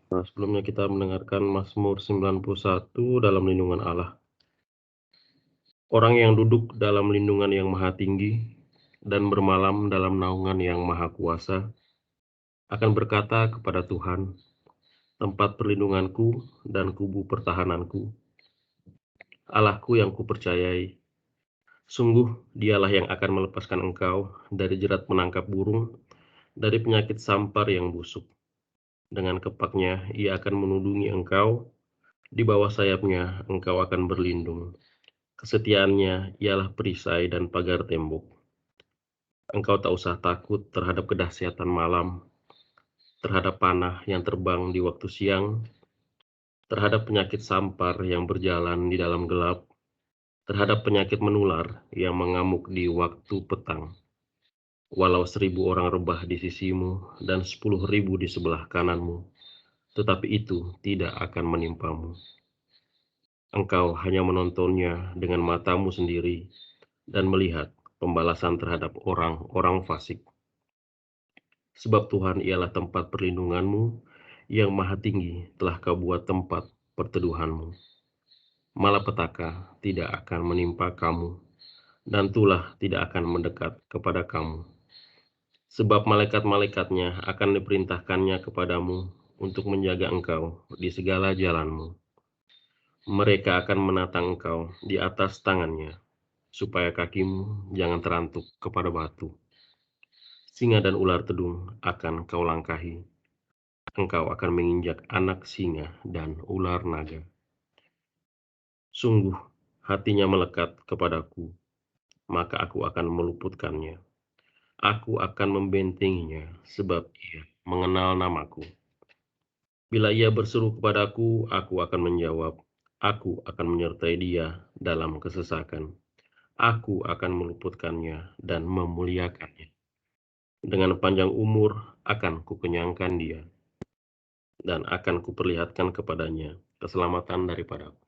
Nah, sebelumnya kita mendengarkan Mazmur 91 dalam lindungan Allah. Orang yang duduk dalam lindungan yang maha tinggi dan bermalam dalam naungan yang maha kuasa akan berkata kepada Tuhan, tempat perlindunganku dan kubu pertahananku, Allahku yang kupercayai. Sungguh dialah yang akan melepaskan engkau dari jerat menangkap burung, dari penyakit sampar yang busuk. Dengan kepaknya ia akan menudungi engkau, di bawah sayapnya engkau akan berlindung. Kesetiaannya ialah perisai dan pagar tembok. Engkau tak usah takut terhadap kedahsyatan malam, terhadap panah yang terbang di waktu siang, terhadap penyakit sampar yang berjalan di dalam gelap, terhadap penyakit menular yang mengamuk di waktu petang. Walau 1.000 orang rebah di sisimu dan 10.000 di sebelah kananmu, tetapi itu tidak akan menimpamu. Engkau hanya menontonnya dengan matamu sendiri dan melihat pembalasan terhadap orang-orang fasik. Sebab Tuhan ialah tempat perlindunganmu, yang maha tinggi telah kau buat tempat perteduhanmu. Malapetaka tidak akan menimpa kamu, dan tulah tidak akan mendekat kepada kamu. Sebab malaikat-malaikatnya akan diperintahkannya kepadamu untuk menjaga engkau di segala jalanmu. Mereka akan menatang engkau di atas tangannya, supaya kakimu jangan terantuk kepada batu. Singa dan ular tedung akan kau langkahi. Engkau akan menginjak anak singa dan ular naga. Sungguh, hatinya melekat kepadaku, maka aku akan meluputkannya. Aku akan membentenginya, sebab ia mengenal namaku. Bila ia berseru kepadaku, aku akan menjawab. Aku akan menyertai dia dalam kesesakan. Aku akan meluputkannya dan memuliakannya. Dengan panjang umur akan kukenyangkan dia, dan akan kuperlihatkan kepadanya keselamatan daripadaku.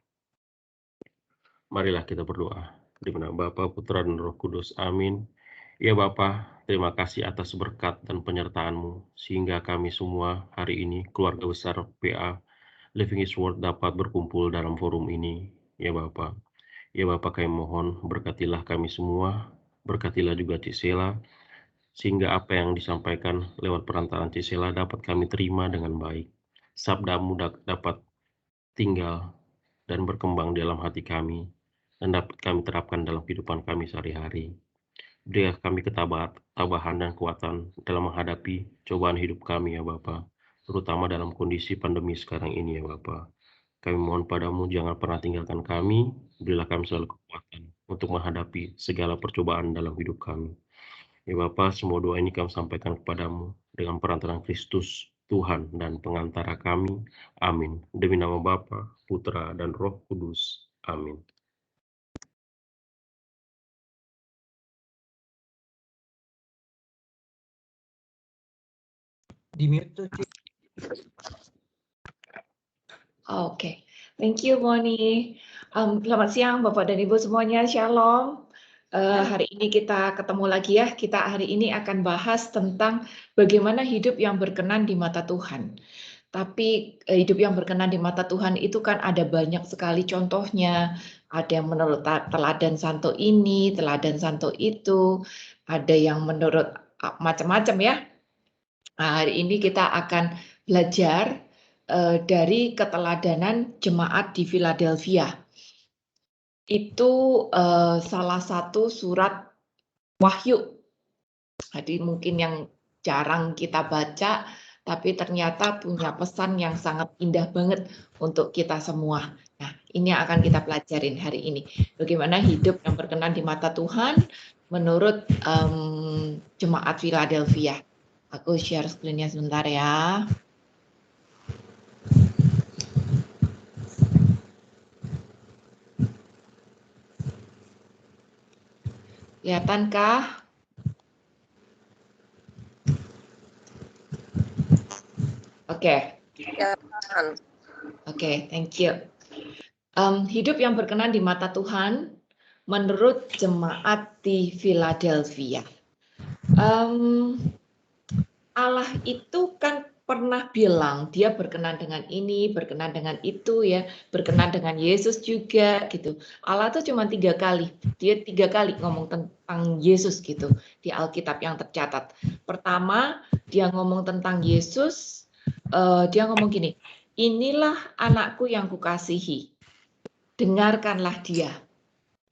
Marilah kita berdoa. Di nama Bapa, Putra, dan Roh Kudus. Amin. Ya Bapa, terima kasih atas berkat dan penyertaan-Mu, sehingga kami semua hari ini, keluarga besar PA Living His Word, dapat berkumpul dalam forum ini. Ya Bapa, kami mohon berkatilah kami semua, berkatilah juga Cisela, sehingga apa yang disampaikan lewat perantaraan Cisela dapat kami terima dengan baik. Sabda-Mu dapat tinggal dan berkembang dalam hati kami, dan dapat kami terapkan dalam kehidupan kami sehari-hari. Berilah kami ketabahan dan kekuatan dalam menghadapi cobaan hidup kami ya Bapa, terutama dalam kondisi pandemi sekarang ini ya Bapa. Kami mohon padamu jangan pernah tinggalkan kami, berilah kami selalu kekuatan untuk menghadapi segala percobaan dalam hidup kami. Ya Bapa, semua doa ini kami sampaikan kepadamu dengan perantaraan Kristus, Tuhan dan pengantara kami. Amin. Demi nama Bapa, Putra, dan Roh Kudus. Amin. Di mute tuh, Ci. Oke, thank you Moni. Selamat siang Bapak dan Ibu semuanya, Shalom. Hari ini kita ketemu lagi ya. Kita hari ini akan bahas tentang bagaimana hidup yang berkenan di mata Tuhan. Tapi hidup yang berkenan di mata Tuhan itu kan ada banyak sekali contohnya. Ada yang menurut teladan santo ini, teladan santo itu, ada yang menurut macam-macam ya. Nah, hari ini kita akan belajar dari keteladanan jemaat di Philadelphia. Itu salah satu surat Wahyu. Jadi mungkin yang jarang kita baca, tapi ternyata punya pesan yang sangat indah banget untuk kita semua. Nah, ini yang akan kita pelajarin hari ini. Bagaimana hidup yang berkenan di mata Tuhan menurut jemaat Philadelphia. Aku share screen-nya sebentar ya. Kelihatankah? Oke. Oke, thank you. Hidup yang berkenan di mata Tuhan menurut jemaat di Philadelphia. Allah itu kan pernah bilang dia berkenan dengan ini, berkenan dengan itu ya, berkenan dengan Yesus juga gitu. Allah tuh cuma 3 kali, dia 3 kali ngomong tentang Yesus gitu di Alkitab yang tercatat. Pertama, dia ngomong tentang Yesus, dia ngomong gini, inilah anakku yang kukasihi, dengarkanlah dia.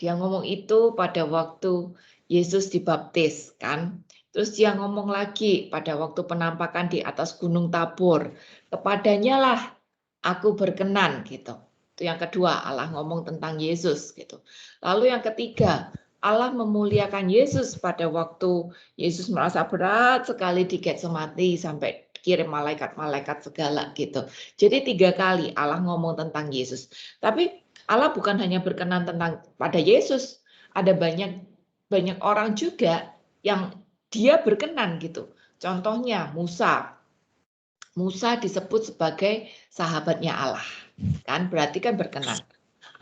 Dia ngomong itu pada waktu Yesus dibaptis kan. Terus dia ngomong lagi pada waktu penampakan di atas Gunung Tabor. Kepadanya lah aku berkenan gitu. Itu yang kedua, Allah ngomong tentang Yesus gitu. Lalu yang ketiga, Allah memuliakan Yesus pada waktu Yesus merasa berat sekali di Getsemani sampai kirim malaikat-malaikat segala gitu. Jadi 3 kali Allah ngomong tentang Yesus. Tapi Allah bukan hanya berkenan tentang pada Yesus, ada banyak orang juga yang dia berkenan gitu. Contohnya Musa. Musa disebut sebagai sahabatnya Allah. Kan berarti kan berkenan.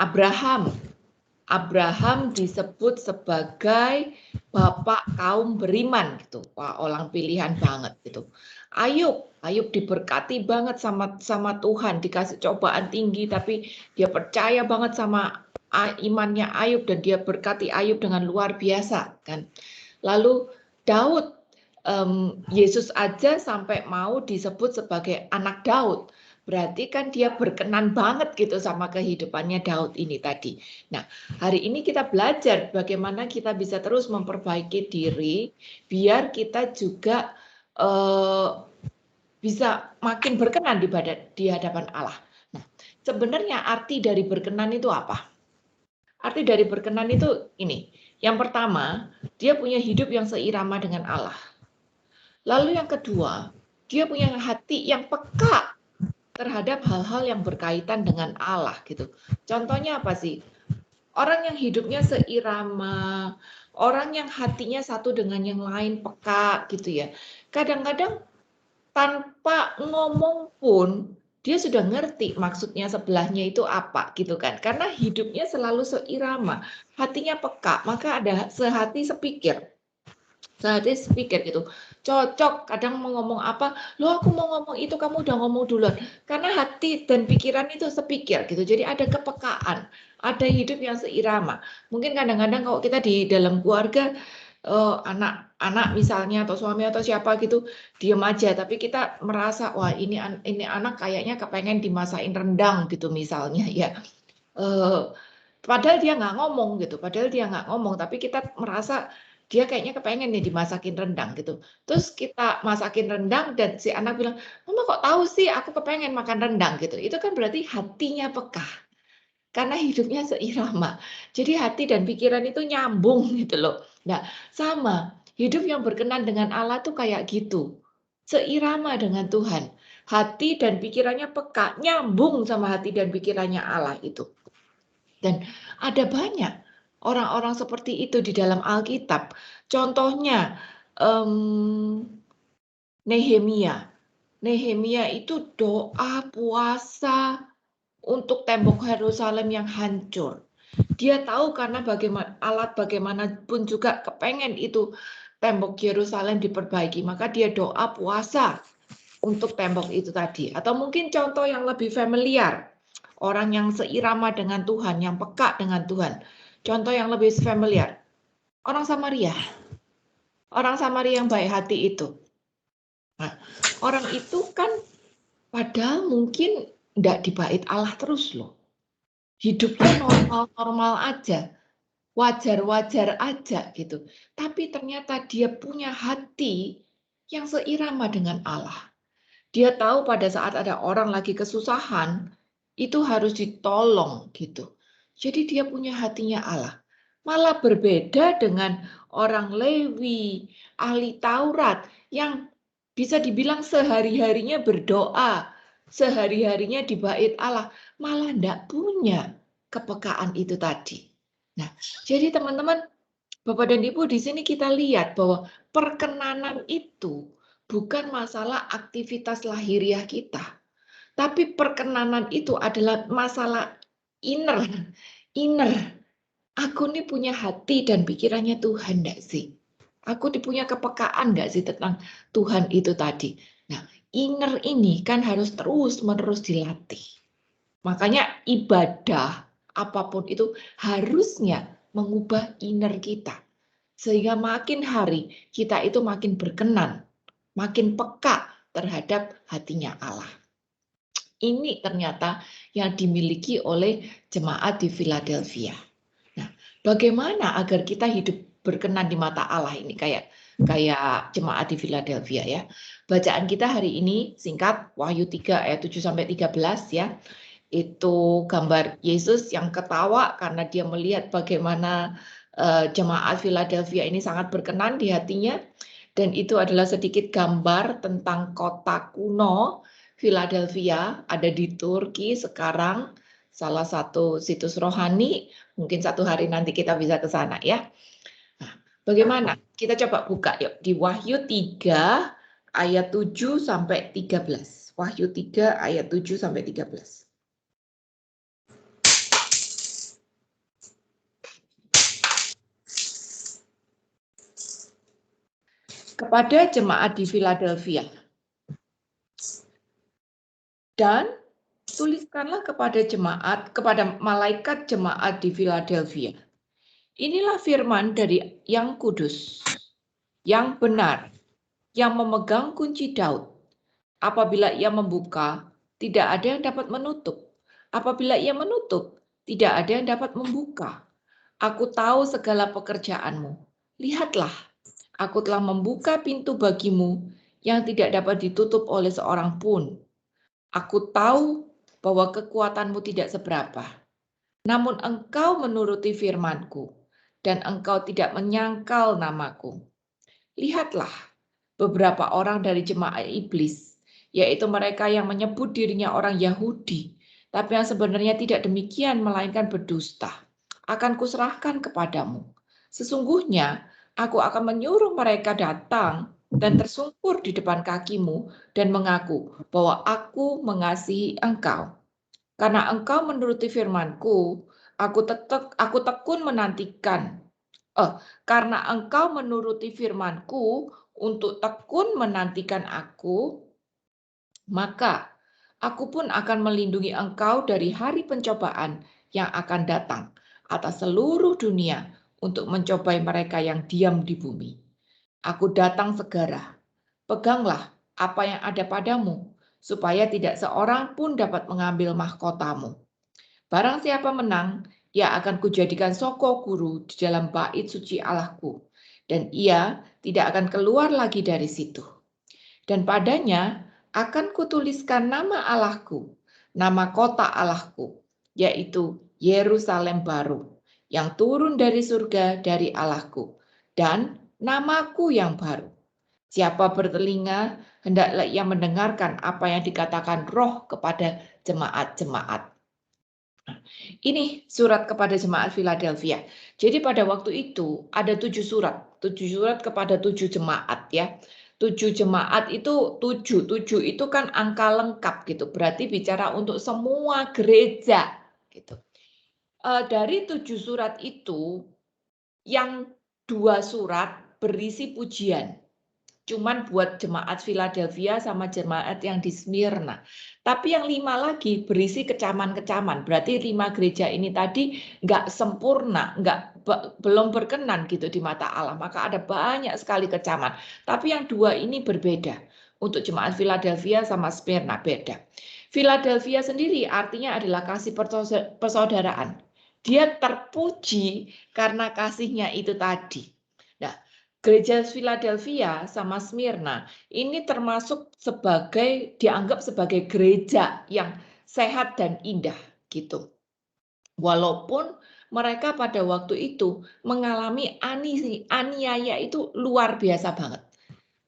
Abraham disebut sebagai bapak kaum beriman gitu. Wah, orang pilihan banget gitu. Ayub diberkati banget sama Tuhan, dikasih cobaan tinggi tapi dia percaya banget sama imannya Ayub dan dia berkati Ayub dengan luar biasa kan. Lalu Daud, Yesus aja sampai mau disebut sebagai anak Daud. Berarti kan dia berkenan banget gitu sama kehidupannya Daud ini tadi. Nah, hari ini kita belajar bagaimana kita bisa terus memperbaiki diri biar kita juga bisa makin berkenan di hadapan Allah. Nah, sebenarnya arti dari berkenan itu apa? Arti dari berkenan itu ini. Yang pertama, dia punya hidup yang seirama dengan Allah. Lalu yang kedua, dia punya hati yang peka terhadap hal-hal yang berkaitan dengan Allah gitu. Contohnya apa sih? Orang yang hidupnya seirama, orang yang hatinya satu dengan yang lain peka gitu ya. Kadang-kadang tanpa ngomong pun dia sudah ngerti maksudnya sebelahnya itu apa gitu kan. Karena hidupnya selalu seirama, hatinya peka, maka ada sehati sepikir. Sehati sepikir gitu. Cocok, kadang mau ngomong apa, lo aku mau ngomong itu, kamu udah ngomong duluan. Karena hati dan pikiran itu sepikir gitu. Jadi ada kepekaan, ada hidup yang seirama. Mungkin kadang-kadang kalau kita di dalam keluarga, anak-anak misalnya atau suami atau siapa gitu diem aja, tapi kita merasa wah ini anak kayaknya kepengen dimasain rendang gitu misalnya ya. Padahal dia nggak ngomong gitu, tapi kita merasa dia kayaknya kepengen nih dimasakin rendang gitu. Terus kita masakin rendang dan si anak bilang, mama kok tahu sih aku kepengen makan rendang gitu. Itu kan berarti hatinya peka. Karena hidupnya seirama. Jadi hati dan pikiran itu nyambung gitu loh. Nah, sama. Hidup yang berkenan dengan Allah tuh kayak gitu. Seirama dengan Tuhan. Hati dan pikirannya peka. Nyambung sama hati dan pikirannya Allah itu. Dan ada banyak orang-orang seperti itu di dalam Alkitab. Contohnya, Nehemia. Nehemia itu doa puasa untuk tembok Yerusalem yang hancur. Dia tahu karena bagaimanapun juga kepengen itu tembok Yerusalem diperbaiki, maka dia doa puasa untuk tembok itu tadi. Atau mungkin contoh yang lebih familiar, orang yang seirama dengan Tuhan, yang peka dengan Tuhan. Contoh yang lebih familiar, orang Samaria. Orang Samaria yang baik hati itu. Nah, orang itu kan padahal mungkin tidak dibait Allah terus loh. Hidupnya normal-normal aja, wajar-wajar aja gitu. Tapi ternyata dia punya hati yang seirama dengan Allah. Dia tahu pada saat ada orang lagi kesusahan, itu harus ditolong gitu. Jadi dia punya hatinya Allah. Malah berbeda dengan orang Lewi, ahli Taurat, yang bisa dibilang sehari-harinya berdoa, sehari-harinya di bait Allah, malah tidak punya kepekaan itu tadi. Nah, jadi teman-teman, Bapak dan Ibu, di sini kita lihat bahwa perkenanan itu bukan masalah aktivitas lahiriah kita, tapi perkenanan itu adalah masalah inner. Aku nih punya hati dan pikirannya Tuhan enggak sih? Aku punya kepekaan enggak sih tentang Tuhan itu tadi? Nah, inner ini kan harus terus-menerus dilatih. Makanya ibadah apapun itu harusnya mengubah inner kita. Sehingga makin hari kita itu makin berkenan, makin peka terhadap hatinya Allah. Ini ternyata yang dimiliki oleh jemaat di Philadelphia. Nah, bagaimana agar kita hidup berkenan di mata Allah ini kayak jemaat di Philadelphia ya. Bacaan kita hari ini singkat Wahyu 3 ayat 7 sampai 13 ya. Itu gambar Yesus yang ketawa karena dia melihat bagaimana jemaat Philadelphia ini sangat berkenan di hatinya. Dan itu adalah sedikit gambar tentang kota kuno Philadelphia, ada di Turki sekarang, salah satu situs rohani. Mungkin satu hari nanti kita bisa ke sana ya. Nah, bagaimana? Kita coba buka yuk di Wahyu 3 ayat 7 sampai 13. Wahyu 3 ayat 7 sampai 13. Kepada jemaat di Philadelphia. Dan tuliskanlah kepada malaikat jemaat di Philadelphia. Inilah firman dari yang kudus, yang benar, yang memegang kunci Daud. Apabila ia membuka, tidak ada yang dapat menutup. Apabila ia menutup, tidak ada yang dapat membuka. Aku tahu segala pekerjaanmu. Lihatlah, aku telah membuka pintu bagimu yang tidak dapat ditutup oleh seorang pun. Aku tahu bahwa kekuatanmu tidak seberapa. Namun engkau menuruti firman-Ku, dan engkau tidak menyangkal namaku. Lihatlah, beberapa orang dari jemaat iblis, yaitu mereka yang menyebut dirinya orang Yahudi, tapi yang sebenarnya tidak demikian, melainkan berdusta, akan kuserahkan kepadamu. Sesungguhnya, aku akan menyuruh mereka datang dan tersungkur di depan kakimu dan mengaku bahwa aku mengasihi engkau. Karena engkau menuruti firman-Ku, aku tekun menantikan. Karena engkau menuruti firman-Ku untuk tekun menantikan aku, maka aku pun akan melindungi engkau dari hari pencobaan yang akan datang atas seluruh dunia untuk mencobai mereka yang diam di bumi. Aku datang segera. Peganglah apa yang ada padamu, supaya tidak seorang pun dapat mengambil mahkotamu. Barang siapa menang, ia akan kujadikan soko guru di dalam bait suci Allahku, dan ia tidak akan keluar lagi dari situ. Dan padanya akan kutuliskan nama Allahku, nama kota Allahku, yaitu Yerusalem baru, yang turun dari surga dari Allahku, dan namaku yang baru. Siapa bertelinga, hendaklah ia mendengarkan apa yang dikatakan Roh kepada jemaat-jemaat. Ini surat kepada jemaat Philadelphia. Jadi pada waktu itu ada 7 surat kepada 7 jemaat ya. 7 jemaat itu 7 itu kan angka lengkap gitu. Berarti bicara untuk semua gereja gitu. Dari 7 surat itu yang 2 surat berisi pujian. Cuman buat jemaat Philadelphia sama jemaat yang di Smyrna. Tapi yang 5 lagi berisi kecaman-kecaman. Berarti 5 gereja ini tadi nggak sempurna, belum berkenan gitu di mata Allah. Maka ada banyak sekali kecaman. Tapi yang 2 ini berbeda. Untuk jemaat Philadelphia sama Smyrna beda. Philadelphia sendiri artinya adalah kasih persaudaraan. Dia terpuji karena kasihnya itu tadi. Nah, gereja Philadelphia sama Smyrna ini termasuk dianggap sebagai gereja yang sehat dan indah gitu. Walaupun mereka pada waktu itu mengalami aniaya itu luar biasa banget.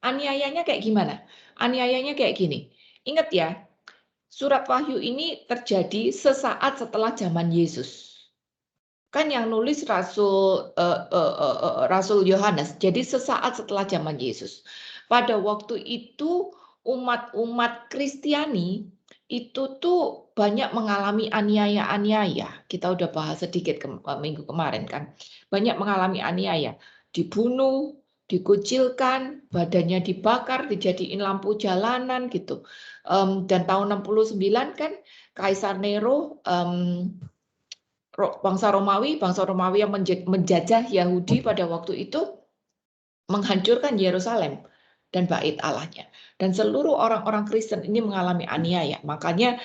Aniayanya kayak gimana? Aniayanya kayak gini. Ingat ya, surat Wahyu ini terjadi sesaat setelah zaman Yesus. Kan yang nulis Rasul Yohanes. Jadi sesaat setelah zaman Yesus. Pada waktu itu umat Kristiani itu tuh banyak mengalami aniaya-aniaya. Kita udah bahas sedikit minggu kemarin kan. Banyak mengalami aniaya, dibunuh, dikucilkan, badannya dibakar, dijadiin lampu jalanan gitu. Dan tahun 69 kan Kaisar Nero, bangsa Romawi yang menjajah Yahudi pada waktu itu menghancurkan Yerusalem dan bait Allahnya. Dan seluruh orang-orang Kristen ini mengalami aniaya. Makanya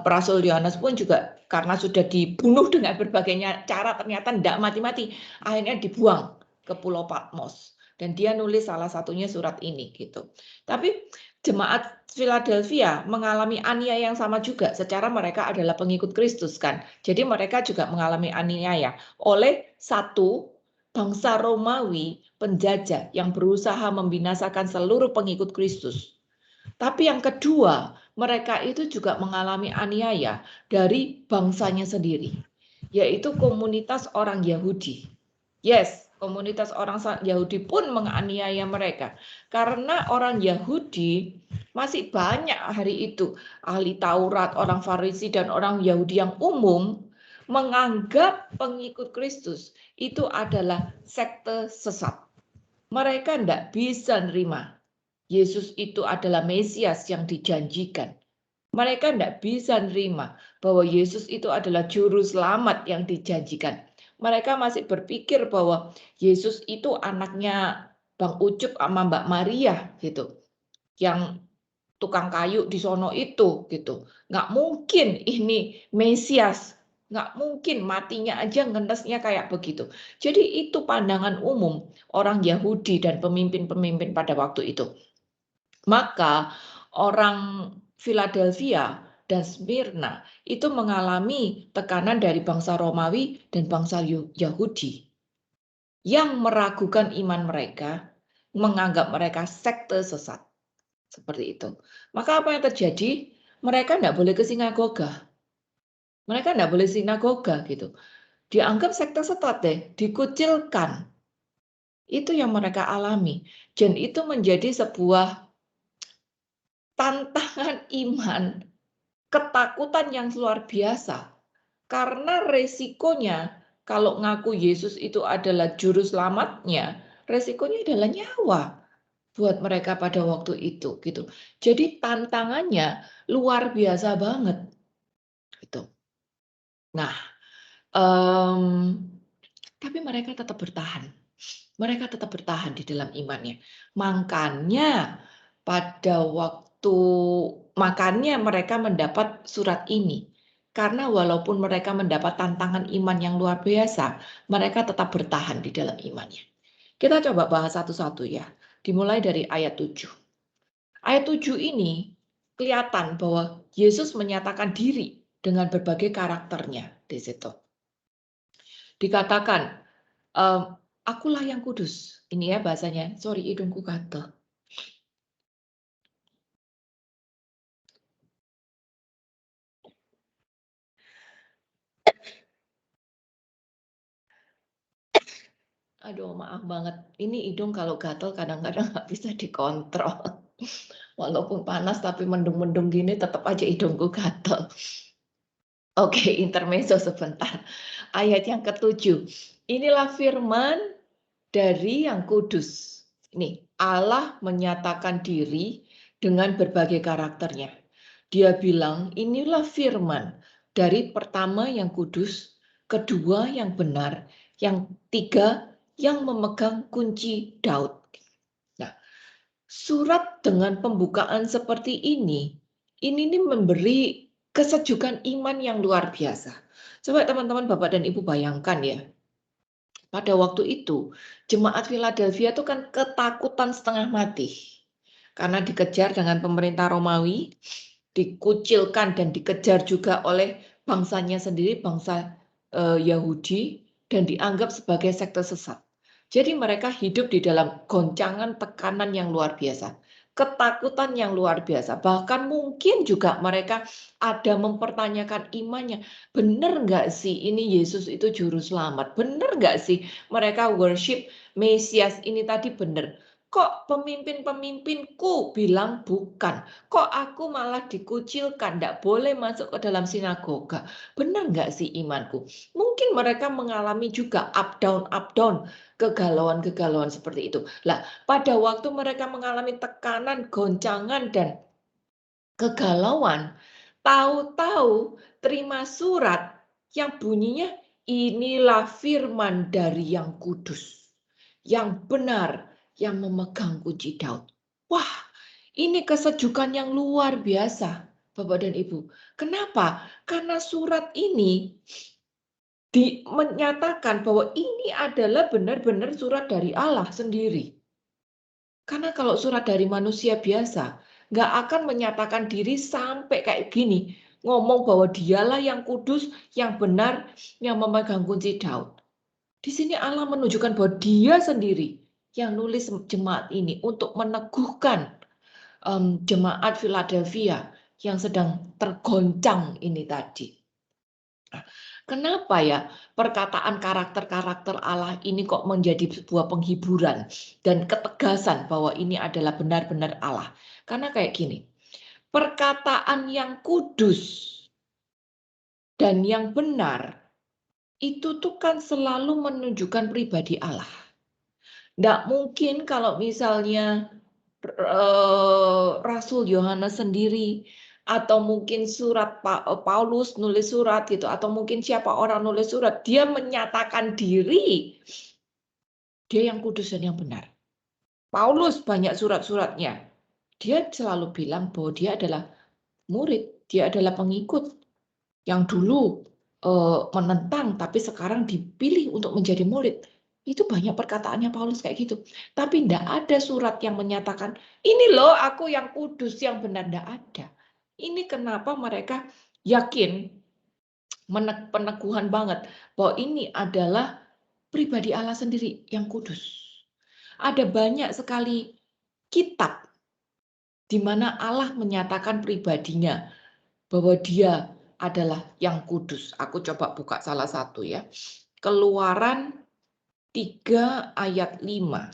Rasul Yohanes pun juga karena sudah dibunuh dengan berbagai cara ternyata tidak mati-mati, akhirnya dibuang ke Pulau Patmos. Dan dia nulis salah satunya surat ini gitu. Tapi jemaat Philadelphia mengalami aniaya yang sama juga. Secara mereka adalah pengikut Kristus kan. Jadi mereka juga mengalami aniaya oleh satu bangsa Romawi penjajah yang berusaha membinasakan seluruh pengikut Kristus. Tapi yang kedua, mereka itu juga mengalami aniaya dari bangsanya sendiri, yaitu komunitas orang Yahudi. Yes, komunitas orang Yahudi pun menganiaya mereka. Karena orang Yahudi masih banyak hari itu, ahli Taurat, orang Farisi, dan orang Yahudi yang umum menganggap pengikut Kristus itu adalah sekte sesat. Mereka tidak bisa nerima Yesus itu adalah Mesias yang dijanjikan. Mereka tidak bisa nerima bahwa Yesus itu adalah juru selamat yang dijanjikan. Mereka masih berpikir bahwa Yesus itu anaknya Bang Ucup sama Mbak Maria gitu, yang tukang kayu di sono itu gitu. Nggak mungkin ini Mesias, nggak mungkin, matinya aja ngenesnya kayak begitu. Jadi itu pandangan umum orang Yahudi dan pemimpin-pemimpin pada waktu itu. Maka orang Philadelphia dan Smyrna itu mengalami tekanan dari bangsa Romawi dan bangsa Yahudi yang meragukan iman mereka, menganggap mereka sekte sesat. Seperti itu. Maka apa yang terjadi? Mereka tidak boleh ke sinagoga. Mereka tidak boleh sinagoga gitu. Dianggap sekte sesat deh, dikucilkan. Itu yang mereka alami. Dan itu menjadi sebuah tantangan iman, ketakutan yang luar biasa. Karena resikonya kalau ngaku Yesus itu adalah juru selamatnya, resikonya adalah nyawa buat mereka pada waktu itu gitu. Jadi tantangannya luar biasa banget gitu. Nah, tapi mereka tetap bertahan. Mereka tetap bertahan di dalam imannya. Makanya mereka mendapat surat ini. Karena walaupun mereka mendapat tantangan iman yang luar biasa, mereka tetap bertahan di dalam imannya. Kita coba bahas satu-satu ya. Dimulai dari ayat 7. Ayat 7 ini kelihatan bahwa Yesus menyatakan diri dengan berbagai karakternya di situ. Dikatakan, akulah yang kudus. Ini ya bahasanya. Sorry, hidungku gatel. Aduh, maaf banget. Ini hidung kalau gatel kadang-kadang nggak bisa dikontrol. Walaupun panas tapi mendung-mendung gini tetap aja hidungku gatel. Oke, intermezzo sebentar. Ayat yang ke-7. Inilah firman dari yang kudus. Ini, Allah menyatakan diri dengan berbagai karakternya. Dia bilang, inilah firman dari pertama yang kudus, kedua yang benar, yang tiga yang memegang kunci Daud. Nah, surat dengan pembukaan seperti ini memberi kesejukan iman yang luar biasa. Coba teman-teman, Bapak dan Ibu bayangkan ya. Pada waktu itu, jemaat Philadelphia itu kan ketakutan setengah mati. Karena dikejar dengan pemerintah Romawi, dikucilkan dan dikejar juga oleh bangsanya sendiri, bangsa Yahudi, dan dianggap sebagai sekte sesat. Jadi mereka hidup di dalam goncangan tekanan yang luar biasa. Ketakutan yang luar biasa. Bahkan mungkin juga mereka ada mempertanyakan imannya. Benar nggak sih ini Yesus itu juru selamat? Benar nggak sih mereka worship Mesias ini tadi benar? Kok pemimpin-pemimpinku bilang bukan? Kok aku malah dikucilkan, tidak boleh masuk ke dalam sinagoga? Benar nggak sih imanku? Mungkin mereka mengalami juga up down, kegalauan-kegalauan seperti itu. Lah, pada waktu mereka mengalami tekanan, goncangan, dan kegalauan, tahu-tahu terima surat yang bunyinya, inilah firman dari yang kudus, yang benar, yang memegang kunci Daud. Wah, ini kesejukan yang luar biasa, Bapak dan Ibu. Kenapa? Karena surat ini menyatakan bahwa ini adalah benar-benar surat dari Allah sendiri. Karena kalau surat dari manusia biasa, nggak akan menyatakan diri sampai kayak gini. Ngomong bahwa dialah yang kudus, yang benar, yang memegang kunci Daud. Di sini Allah menunjukkan bahwa dia sendiri yang nulis jemaat ini untuk meneguhkan jemaat Philadelphia yang sedang tergoncang ini tadi. Kenapa ya perkataan karakter-karakter Allah ini kok menjadi sebuah penghiburan dan ketegasan bahwa ini adalah benar-benar Allah? Karena kayak gini, perkataan yang kudus dan yang benar itu tuh kan selalu menunjukkan pribadi Allah. Nggak mungkin kalau misalnya Rasul Yohanes sendiri, atau mungkin surat Paulus nulis surat gitu, atau mungkin siapa orang nulis surat, dia menyatakan diri dia yang kudus dan yang benar. Paulus banyak surat-suratnya, dia selalu bilang bahwa dia adalah murid, dia adalah pengikut yang dulu menentang tapi sekarang dipilih untuk menjadi murid. Itu banyak perkataannya Paulus kayak gitu. Tapi tidak ada surat yang menyatakan, ini loh aku yang kudus, yang benar. Tidak ada. Ini kenapa mereka yakin, peneguhan banget, bahwa ini adalah pribadi Allah sendiri yang kudus. Ada banyak sekali kitab di mana Allah menyatakan pribadinya, bahwa dia adalah yang kudus. Aku coba buka salah satu ya. Keluaran 3 ayat 5.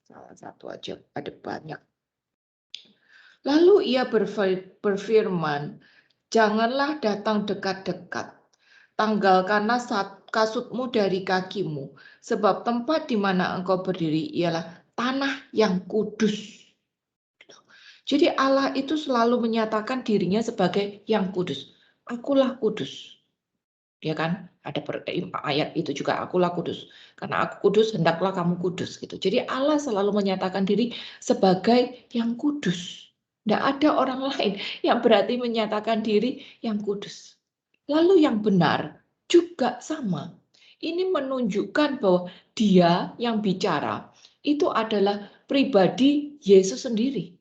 Salah satu aja, ada banyak. Lalu ia berfirman, janganlah datang dekat-dekat. Tanggalkanlah kasutmu dari kakimu, sebab tempat di mana engkau berdiri ialah tanah yang kudus. Jadi Allah itu selalu menyatakan dirinya sebagai yang kudus. Akulah kudus. Ya kan? Ada ayat itu juga, akulah kudus. Karena aku kudus, hendaklah kamu kudus. Gitu. Jadi Allah selalu menyatakan diri sebagai yang kudus. Tidak ada orang lain yang berarti menyatakan diri yang kudus. Lalu yang benar juga sama. Ini menunjukkan bahwa dia yang bicara itu adalah pribadi Yesus sendiri.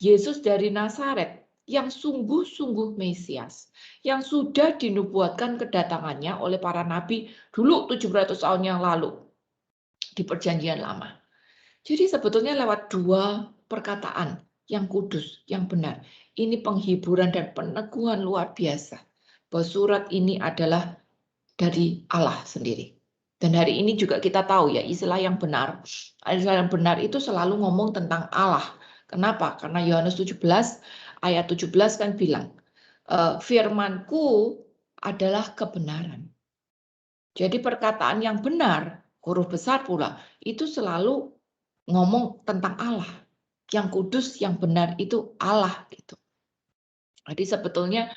Yesus dari Nazaret yang sungguh-sungguh Mesias, yang sudah dinubuatkan kedatangannya oleh para nabi dulu 700 tahun yang lalu di Perjanjian Lama. Jadi sebetulnya lewat dua perkataan, yang kudus, yang benar, ini penghiburan dan peneguhan luar biasa bahwa surat ini adalah dari Allah sendiri. Dan hari ini juga kita tahu ya, istilah yang benar itu selalu ngomong tentang Allah. Kenapa? Karena Yohanes 17 ayat 17 kan bilang, firmanku adalah kebenaran. Jadi perkataan yang benar, huruf besar pula, itu selalu ngomong tentang Allah. Yang kudus, yang benar itu Allah gitu. Jadi sebetulnya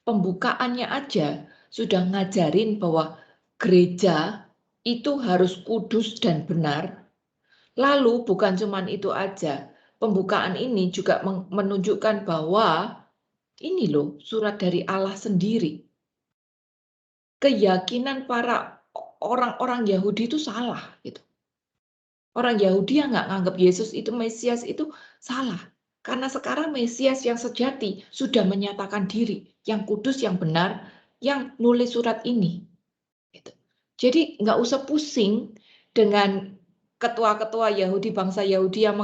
pembukaannya aja sudah ngajarin bahwa gereja itu harus kudus dan benar. Lalu bukan cuma itu aja, pembukaan ini juga menunjukkan bahwa ini loh surat dari Allah sendiri. Keyakinan para orang-orang Yahudi itu salah gitu. Orang Yahudi yang nggak nganggap Yesus itu Mesias itu salah. Karena sekarang Mesias yang sejati sudah menyatakan diri, yang kudus, yang benar, yang nulis surat ini. Gitu. Jadi nggak usah pusing dengan ketua-ketua Yahudi, bangsa Yahudi yang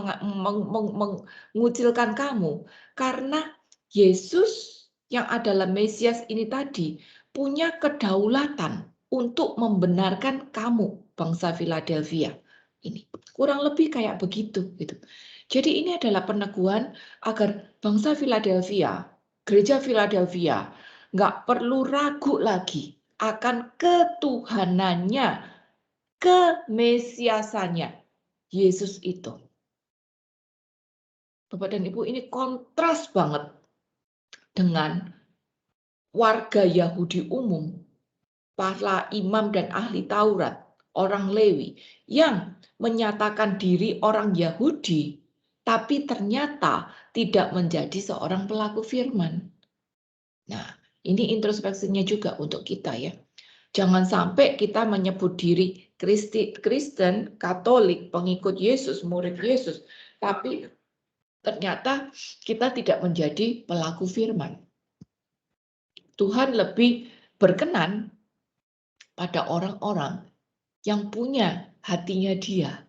mengucilkan kamu. Karena Yesus yang adalah Mesias ini tadi punya kedaulatan untuk membenarkan kamu, bangsa Philadelphia. ini. Kurang lebih kayak begitu gitu. Jadi ini adalah peneguhan agar bangsa Philadelphia, gereja Philadelphia, nggak perlu ragu lagi akan ketuhanannya, kemesiasannya Yesus itu. Bapak dan Ibu, ini kontras banget dengan warga Yahudi umum, para imam dan ahli Taurat, orang Lewi, yang menyatakan diri orang Yahudi, tapi ternyata tidak menjadi seorang pelaku firman. Nah, ini introspeksinya juga untuk kita ya. Jangan sampai kita menyebut diri Kristen, Katolik, pengikut Yesus, murid Yesus, tapi ternyata kita tidak menjadi pelaku firman. Tuhan lebih berkenan pada orang-orang yang punya hatinya Dia,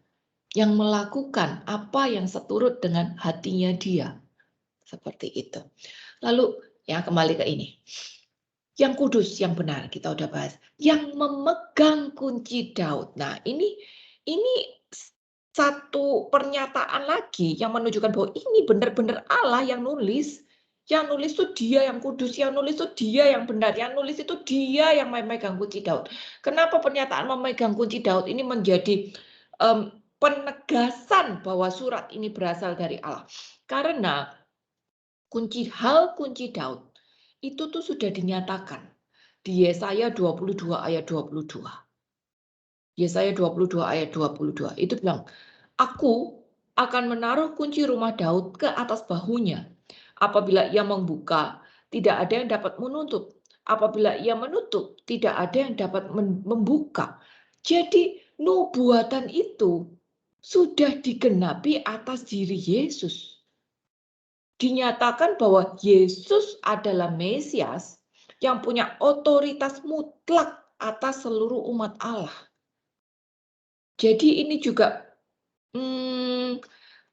yang melakukan apa yang seturut dengan hatinya Dia. Seperti itu. Lalu ya kembali ke ini. Yang kudus, yang benar, kita udah bahas. Yang memegang kunci Daud. Nah, ini satu pernyataan lagi yang menunjukkan bahwa ini benar-benar Allah yang nulis. Yang nulis itu Dia yang kudus, yang nulis itu Dia yang benar, yang nulis itu Dia yang memegang kunci Daud. Kenapa pernyataan memegang kunci Daud ini menjadi penegasan bahwa surat ini berasal dari Allah? Karena kunci Daud itu tuh sudah dinyatakan di Yesaya 22 ayat 22. Yesaya 22 ayat 22 itu bilang, aku akan menaruh kunci rumah Daud ke atas bahunya. Apabila ia membuka, tidak ada yang dapat menutup. Apabila ia menutup, tidak ada yang dapat membuka. Jadi nubuatan itu sudah digenapi atas diri Yesus. Dinyatakan bahwa Yesus adalah Mesias yang punya otoritas mutlak atas seluruh umat Allah. Jadi ini juga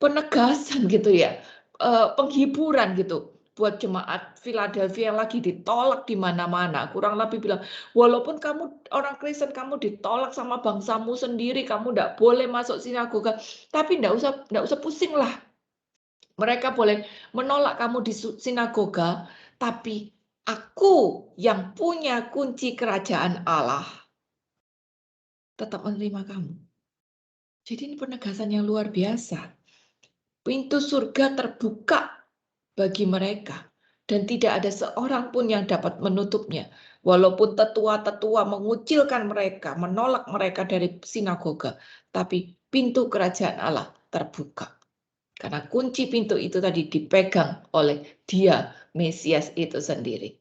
penegasan gitu ya, penghiburan gitu buat jemaat Philadelphia yang lagi ditolak di mana-mana. Kurang lebih bilang, walaupun kamu orang Kristen, kamu ditolak sama bangsamu sendiri, kamu tidak boleh masuk sinagoga, tapi tidak usah pusing lah. Mereka boleh menolak kamu di sinagoga, tapi aku yang punya kunci kerajaan Allah tetap menerima kamu. Jadi ini penegasan yang luar biasa. Pintu surga terbuka bagi mereka. Dan tidak ada seorang pun yang dapat menutupnya. Walaupun tetua-tetua mengucilkan mereka, menolak mereka dari sinagoga. Tapi pintu kerajaan Allah terbuka. Karena kunci pintu itu tadi dipegang oleh Dia, Mesias itu sendiri.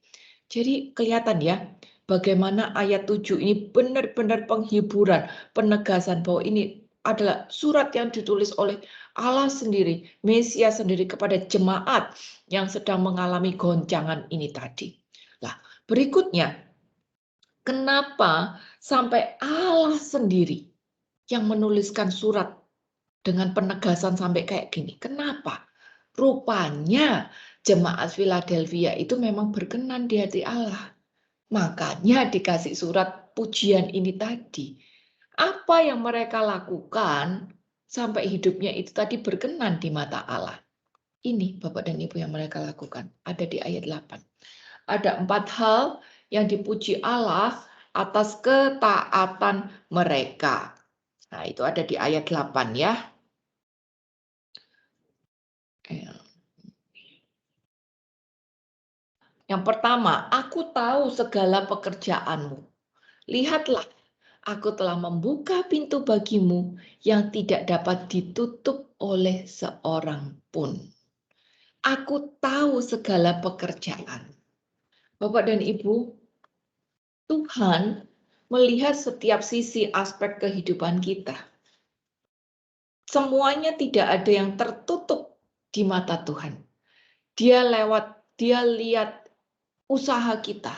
Jadi kelihatan ya, bagaimana ayat 7 ini benar-benar penghiburan, penegasan bahwa ini adalah surat yang ditulis oleh Allah sendiri, Mesias sendiri kepada jemaat yang sedang mengalami goncangan ini tadi. Nah, berikutnya, kenapa sampai Allah sendiri yang menuliskan surat dengan penegasan sampai kayak gini? Kenapa? Rupanya jemaat Philadelphia itu memang berkenan di hati Allah. Makanya dikasih surat pujian ini tadi. Apa yang mereka lakukan sampai hidupnya itu tadi berkenan di mata Allah. Ini Bapak dan Ibu yang mereka lakukan. Ada di ayat 8. Ada 4 hal yang dipuji Allah atas ketaatan mereka. Nah, itu ada di ayat 8 ya. Yang pertama, aku tahu segala pekerjaanmu. Lihatlah, aku telah membuka pintu bagimu yang tidak dapat ditutup oleh seorang pun. Aku tahu segala pekerjaan. Bapak dan Ibu, Tuhan melihat setiap sisi aspek kehidupan kita. Semuanya tidak ada yang tertutup di mata Tuhan. Dia lihat usaha kita.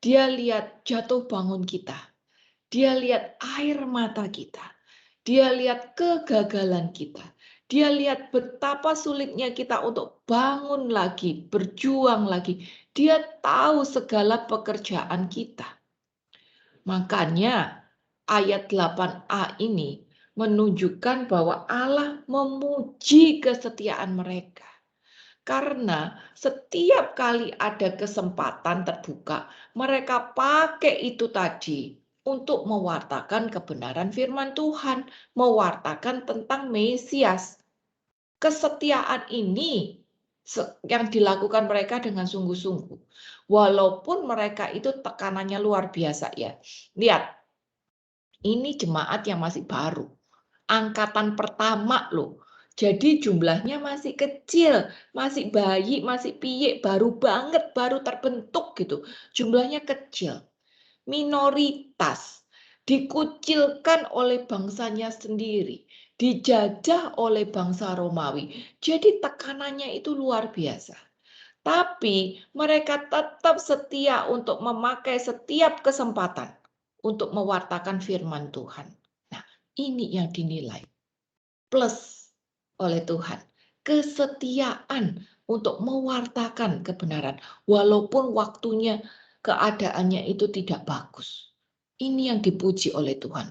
Dia lihat jatuh bangun kita. Dia lihat air mata kita. Dia lihat kegagalan kita. Dia lihat betapa sulitnya kita untuk bangun lagi, berjuang lagi. Dia tahu segala pekerjaan kita. Makanya ayat 8a ini menunjukkan bahwa Allah memuji kesetiaan mereka. Karena setiap kali ada kesempatan terbuka, mereka pakai itu tadi untuk mewartakan kebenaran firman Tuhan, mewartakan tentang Mesias. Kesetiaan ini yang dilakukan mereka dengan sungguh-sungguh. Walaupun mereka itu tekanannya luar biasa ya. Lihat, ini jemaat yang masih baru. Angkatan pertama loh. Jadi jumlahnya masih kecil, masih bayi, masih piye, baru banget, baru terbentuk gitu. Jumlahnya kecil, minoritas, dikucilkan oleh bangsanya sendiri, dijajah oleh bangsa Romawi. Jadi tekanannya itu luar biasa. Tapi mereka tetap setia untuk memakai setiap kesempatan untuk mewartakan firman Tuhan. Nah, ini yang dinilai plus oleh Tuhan, kesetiaan untuk mewartakan kebenaran walaupun waktunya, keadaannya itu tidak bagus. Ini yang dipuji oleh Tuhan.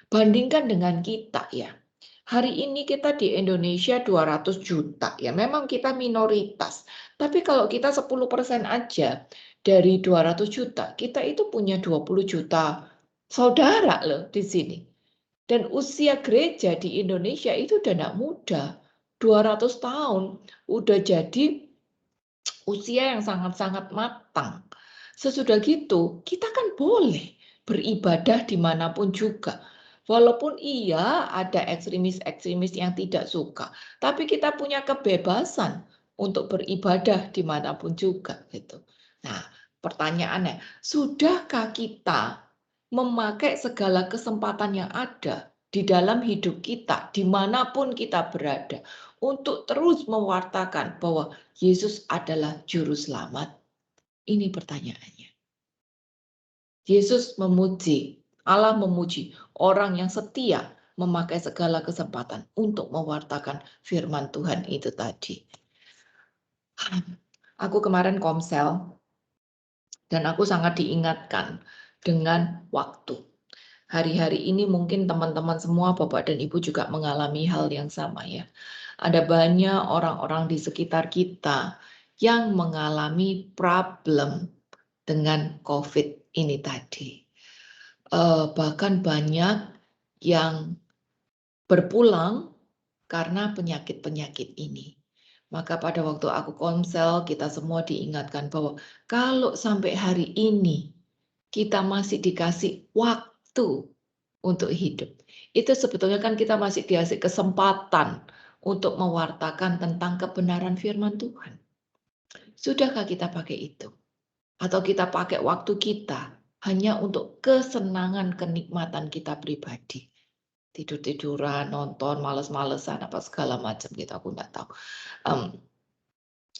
Bandingkan dengan kita ya. Hari ini kita di Indonesia 200 juta ya. Memang kita minoritas. Tapi kalau kita 10% aja dari 200 juta, kita itu punya 20 juta saudara loh di sini. Dan usia gereja di Indonesia itu udah tidak muda, 200 tahun, udah jadi usia yang sangat-sangat matang. Sesudah gitu, kita kan boleh beribadah dimanapun juga. Walaupun iya ada ekstremis-ekstremis yang tidak suka, tapi kita punya kebebasan untuk beribadah dimanapun juga. Gitu. Nah, pertanyaannya, sudahkah kita memakai segala kesempatan yang ada di dalam hidup kita, dimanapun kita berada, untuk terus mewartakan bahwa Yesus adalah Juru Selamat? Ini pertanyaannya. Yesus memuji, Allah memuji orang yang setia memakai segala kesempatan untuk mewartakan firman Tuhan itu tadi. Aku kemarin komsel, dan aku sangat diingatkan dengan waktu. Hari-hari ini mungkin teman-teman semua, Bapak dan Ibu juga mengalami hal yang sama ya. Ada banyak orang-orang di sekitar kita yang mengalami problem dengan COVID ini tadi. Bahkan banyak yang berpulang karena penyakit-penyakit ini. Maka pada waktu aku konsel, kita semua diingatkan bahwa kalau sampai hari ini kita masih dikasih waktu untuk hidup, itu sebetulnya kan kita masih dikasih kesempatan untuk mewartakan tentang kebenaran firman Tuhan. Sudahkah kita pakai itu? Atau kita pakai waktu kita hanya untuk kesenangan, kenikmatan kita pribadi? Tidur-tiduran, nonton, males-malesan, apa segala macam gitu, aku nggak tahu.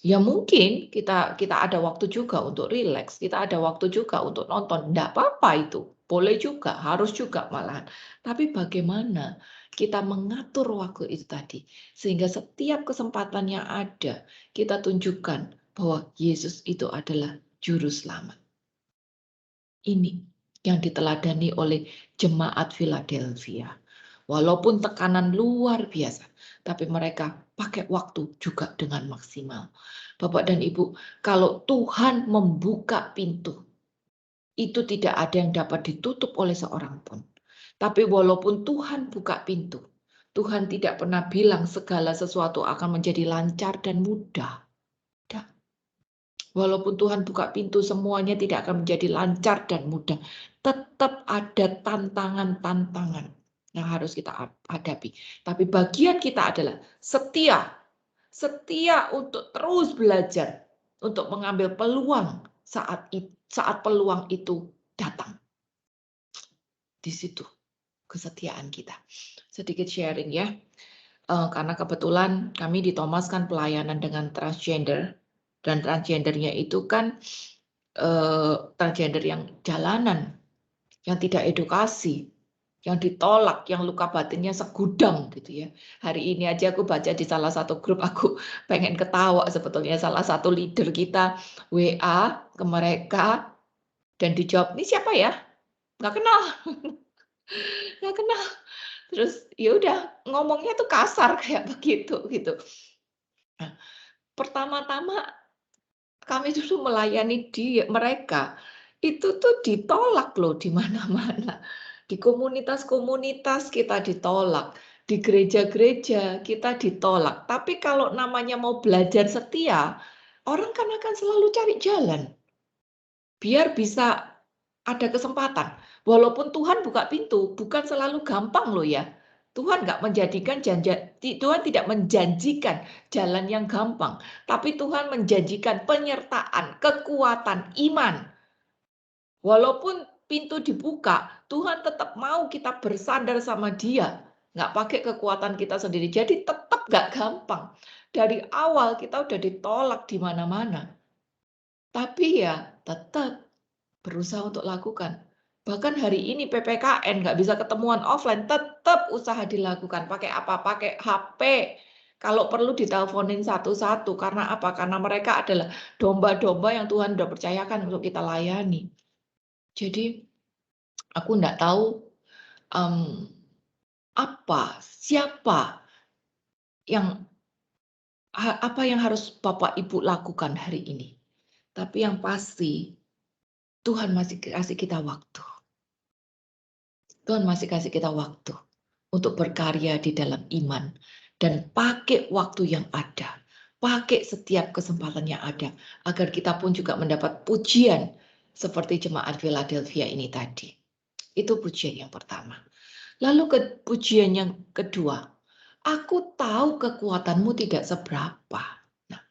Ya mungkin kita ada waktu juga untuk rileks, kita ada waktu juga untuk nonton, nggak apa-apa itu, boleh juga, harus juga malahan. Tapi bagaimana kita mengatur waktu itu tadi, sehingga setiap kesempatan yang ada, kita tunjukkan bahwa Yesus itu adalah Juru Selamat. Ini yang diteladani oleh jemaat Philadelphia. Walaupun tekanan luar biasa, tapi mereka pakai waktu juga dengan maksimal. Bapak dan Ibu, kalau Tuhan membuka pintu, itu tidak ada yang dapat ditutup oleh seorang pun. Tapi walaupun Tuhan buka pintu, Tuhan tidak pernah bilang segala sesuatu akan menjadi lancar dan mudah. Tidak. Walaupun Tuhan buka pintu, semuanya tidak akan menjadi lancar dan mudah. Tetap ada tantangan-tantangan yang harus kita hadapi. Tapi bagian kita adalah setia. Setia untuk terus belajar. Untuk mengambil peluang saat peluang itu datang. Di situ kesetiaan kita. Sedikit sharing ya. Karena kebetulan kami di Thomas kan pelayanan dengan transgender. Dan transgendernya itu kan transgender yang jalanan, yang tidak edukasi, yang ditolak, yang luka batinnya segudang gitu ya. Hari ini aja aku baca di salah satu grup, aku pengen ketawa sebetulnya. Salah satu leader kita WA ke mereka dan dijawab, ini siapa ya? Nggak kenal. Nggak kenal. Terus ya udah ngomongnya tuh kasar kayak begitu gitu. Nah, pertama-tama kami justru melayani mereka, itu tuh ditolak loh di mana-mana. Di komunitas-komunitas kita ditolak, di gereja-gereja kita ditolak. Tapi kalau namanya mau belajar setia, orang kan akan selalu cari jalan. Biar bisa ada kesempatan. Walaupun Tuhan buka pintu, bukan selalu gampang loh ya. Tuhan nggak menjadikan Tuhan tidak menjanjikan jalan yang gampang, tapi Tuhan menjanjikan penyertaan, kekuatan, iman. Walaupun pintu dibuka, Tuhan tetap mau kita bersandar sama Dia, nggak pakai kekuatan kita sendiri. Jadi tetap nggak gampang. Dari awal kita udah ditolak di mana-mana. Tapi ya tetap berusaha untuk lakukan. Bahkan hari ini PPKN nggak bisa ketemuan offline, tetap usaha dilakukan. Pakai apa? Pakai HP. Kalau perlu diteleponin satu-satu. Karena apa? Karena mereka adalah domba-domba yang Tuhan sudah percayakan untuk kita layani. Jadi aku nggak tahu siapa apa yang harus Bapak Ibu lakukan hari ini. Tapi yang pasti Tuhan masih kasih kita waktu. Tuhan masih kasih kita waktu untuk berkarya di dalam iman dan pakai waktu yang ada, pakai setiap kesempatan yang ada agar kita pun juga mendapat pujian seperti jemaat Philadelphia ini tadi. Itu pujian yang pertama. Lalu pujian yang kedua, aku tahu kekuatanmu tidak seberapa. Nah,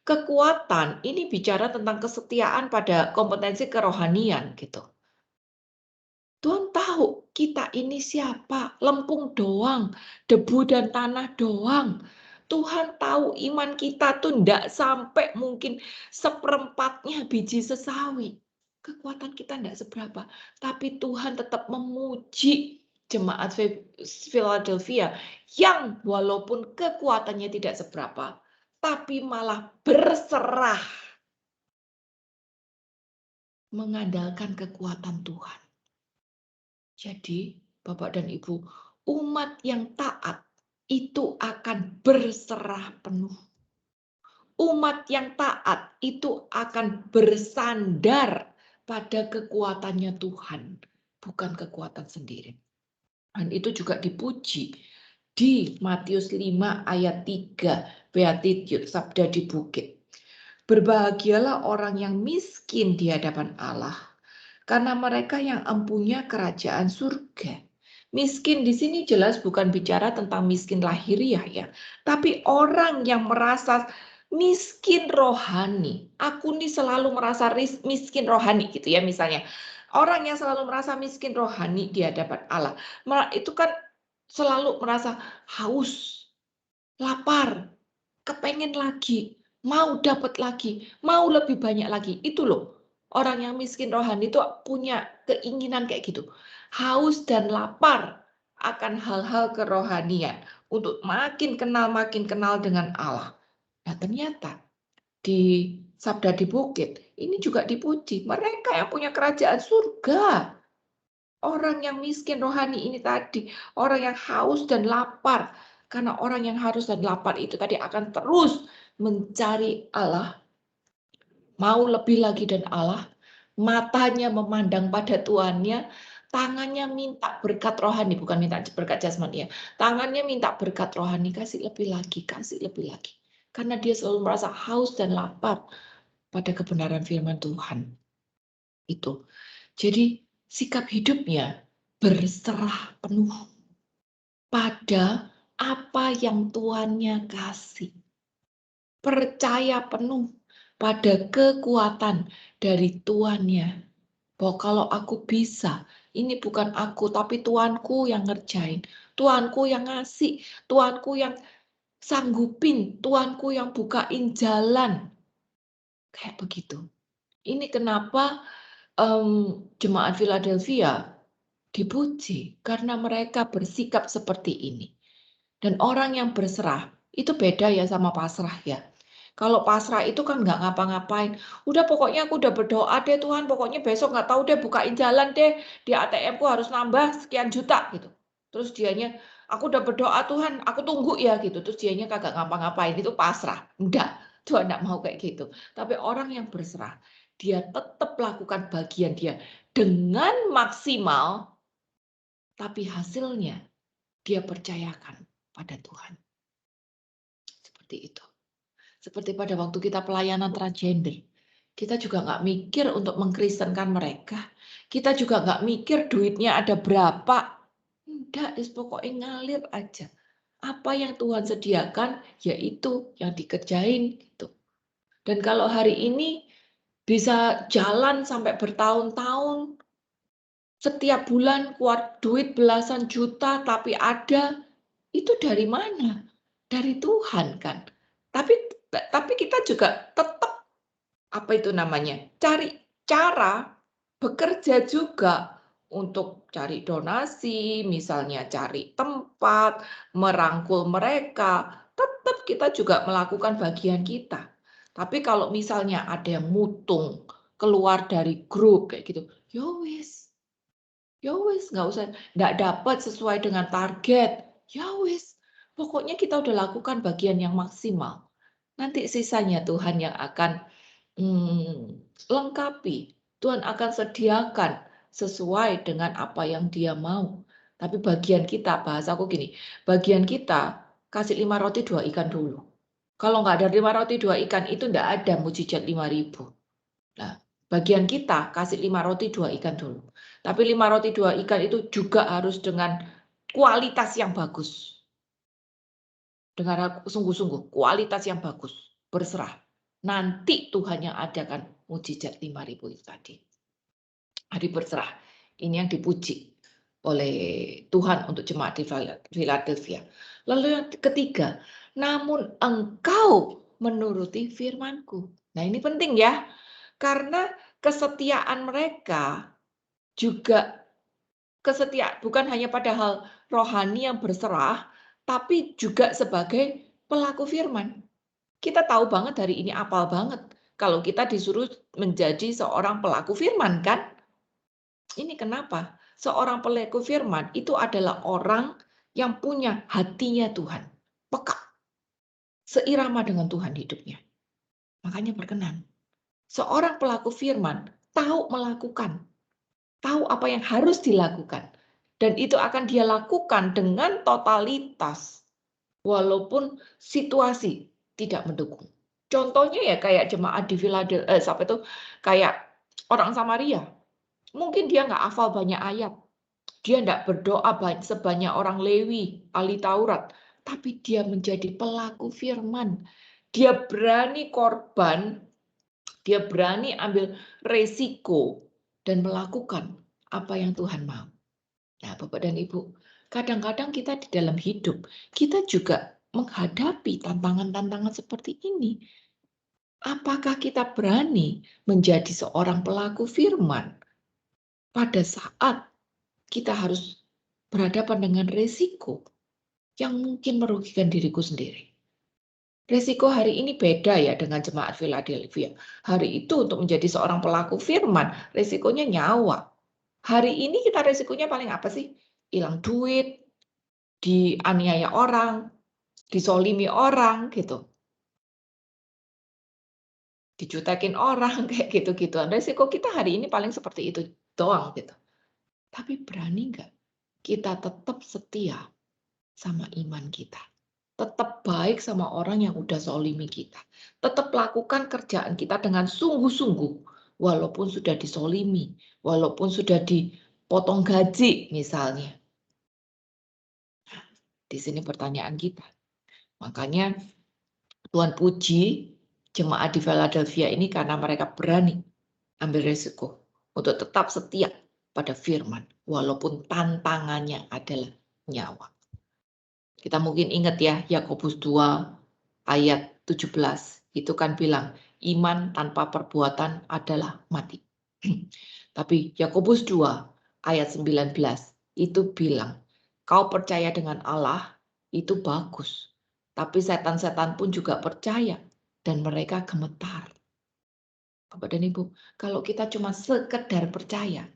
kekuatan ini bicara tentang kesetiaan pada kompetensi kerohanian gitu. Tuhan tahu kita ini siapa, lempung doang, debu dan tanah doang. Tuhan tahu iman kita tuh ndak sampai mungkin seperempatnya biji sesawi. Kekuatan kita ndak seberapa, tapi Tuhan tetap memuji jemaat Philadelphia yang walaupun kekuatannya tidak seberapa, tapi malah berserah mengandalkan kekuatan Tuhan. Jadi, Bapak dan Ibu, umat yang taat itu akan berserah penuh. Umat yang taat itu akan bersandar pada kekuatannya Tuhan, bukan kekuatan sendiri. Dan itu juga dipuji di Matius 5 ayat 3, Beatitude, sabda di bukit. Berbahagialah orang yang miskin di hadapan Allah, karena mereka yang empunya kerajaan surga. Miskin di sini jelas bukan bicara tentang miskin lahiriah ya, tapi orang yang merasa miskin rohani. Aku nih selalu merasa miskin rohani gitu ya misalnya. Orang yang selalu merasa miskin rohani di hadapan Allah, itu kan selalu merasa haus, lapar, kepengen lagi, mau dapat lagi, mau lebih banyak lagi. Itu loh. Orang yang miskin rohani itu punya keinginan kayak gitu. Haus dan lapar akan hal-hal kerohanian. Untuk makin kenal dengan Allah. Nah ternyata di Sabda di Bukit ini juga dipuji. Mereka yang punya kerajaan surga. Orang yang miskin rohani ini tadi. Orang yang haus dan lapar. Karena orang yang haus dan lapar itu tadi akan terus mencari Allah. Mau lebih lagi dan Allah, matanya memandang pada Tuannya, tangannya minta berkat rohani, bukan minta berkat jasmani ya. Tangannya minta berkat rohani, kasih lebih lagi, kasih lebih lagi. Karena dia selalu merasa haus dan lapar pada kebenaran firman Tuhan. Itu. Jadi sikap hidupnya berserah penuh pada apa yang Tuannya kasih. Percaya penuh pada kekuatan dari Tuannya. Bahwa kalau aku bisa, ini bukan aku, tapi Tuanku yang ngerjain. Tuanku yang ngasih, Tuanku yang sanggupin, Tuanku yang bukain jalan. Kayak begitu. Ini kenapa jemaat Philadelphia dipuji, karena mereka bersikap seperti ini. Dan orang yang berserah, itu beda ya sama pasrah ya. Kalau pasrah itu kan nggak ngapa-ngapain. Udah pokoknya aku udah berdoa deh Tuhan, pokoknya besok nggak tahu deh bukain jalan deh. Di ATM ku harus nambah sekian juta gitu. Terus dianya, aku udah berdoa Tuhan, aku tunggu ya gitu. Terus dianya kagak ngapa-ngapain, itu pasrah. Enggak, Tuhan enggak mau kayak gitu. Tapi orang yang berserah, dia tetap lakukan bagian dia dengan maksimal, tapi hasilnya dia percayakan pada Tuhan. Seperti itu. Seperti pada waktu kita pelayanan transgender. Kita juga nggak mikir untuk mengkristenkan mereka. Kita juga nggak mikir duitnya ada berapa. Enggak, pokoknya ngalir aja. Apa yang Tuhan sediakan, yaitu yang dikerjain. Gitu. Dan kalau hari ini bisa jalan sampai bertahun-tahun, setiap bulan keluar duit belasan juta, tapi ada, itu dari mana? Dari Tuhan kan. Tapi kita juga tetap apa itu namanya? Cari cara bekerja juga untuk cari donasi, misalnya cari tempat, merangkul mereka, tetap kita juga melakukan bagian kita. Tapi kalau misalnya ada yang mutung keluar dari grup kayak gitu, ya wis nggak usah, nggak dapat sesuai dengan target, ya wis. Pokoknya kita udah lakukan bagian yang maksimal. Nanti sisanya Tuhan yang akan lengkapi. Tuhan akan sediakan sesuai dengan apa yang Dia mau. Tapi bagian kita, bahasaku gini, bagian kita kasih 5 roti 2 ikan dulu. Kalau nggak ada 5 roti 2 ikan, itu nggak ada mujizat 5.000. Nah, bagian kita kasih 5 roti 2 ikan dulu. Tapi 5 roti 2 ikan itu juga harus dengan kualitas yang bagus. Dengan sungguh-sungguh, kualitas yang bagus. Berserah. Nanti Tuhan yang adakan mujizat 5.000 itu tadi. Hari berserah. Ini yang dipuji oleh Tuhan untuk jemaat di Philadelphia. Lalu yang ketiga, namun engkau menuruti firman-Ku. Nah, ini penting ya. Karena kesetiaan mereka juga bukan hanya pada hal rohani yang berserah, tapi juga sebagai pelaku firman. Kita tahu banget hari ini apal banget kalau kita disuruh menjadi seorang pelaku firman kan? Ini kenapa? Seorang pelaku firman itu adalah orang yang punya hatinya Tuhan. Peka. Seirama dengan Tuhan hidupnya. Makanya berkenan. Seorang pelaku firman tahu melakukan. Tahu apa yang harus dilakukan. Dan itu akan dia lakukan dengan totalitas. Walaupun situasi tidak mendukung. Contohnya ya kayak jemaat di Philadelphia, sampai itu kayak orang Samaria. Mungkin dia nggak hafal banyak ayat. Dia nggak berdoa sebanyak orang Lewi, ahli Taurat. Tapi dia menjadi pelaku firman. Dia berani korban, dia berani ambil resiko dan melakukan apa yang Tuhan mau. Nah, Bapak dan Ibu, kadang-kadang kita di dalam hidup, kita juga menghadapi tantangan-tantangan seperti ini. Apakah kita berani menjadi seorang pelaku firman pada saat kita harus berhadapan dengan resiko yang mungkin merugikan diriku sendiri? Resiko hari ini beda ya dengan jemaat Philadelphia. Hari itu untuk menjadi seorang pelaku firman, resikonya nyawa. Hari ini kita resikonya paling apa sih? Hilang duit, dianiaya orang, disolimi orang gitu. Dijutekin orang kayak gitu-gituan. Resiko kita hari ini paling seperti itu doang gitu. Tapi berani nggak kita tetap setia sama iman kita? Tetap baik sama orang yang udah zolimi kita. Tetap lakukan kerjaan kita dengan sungguh-sungguh. Walaupun sudah disolimi, walaupun sudah dipotong gaji misalnya. Di sini pertanyaan kita. Makanya Tuhan puji jemaat di Philadelphia ini karena mereka berani ambil resiko untuk tetap setia pada firman. Walaupun tantangannya adalah nyawa. Kita mungkin ingat ya, Yakobus 2 ayat 17. Itu kan bilang, iman tanpa perbuatan adalah mati. Tapi Yakobus 2 ayat 19 itu bilang, kau percaya dengan Allah, itu bagus. Tapi setan-setan pun juga percaya dan mereka gemetar. Bapak dan Ibu, kalau kita cuma sekedar percaya,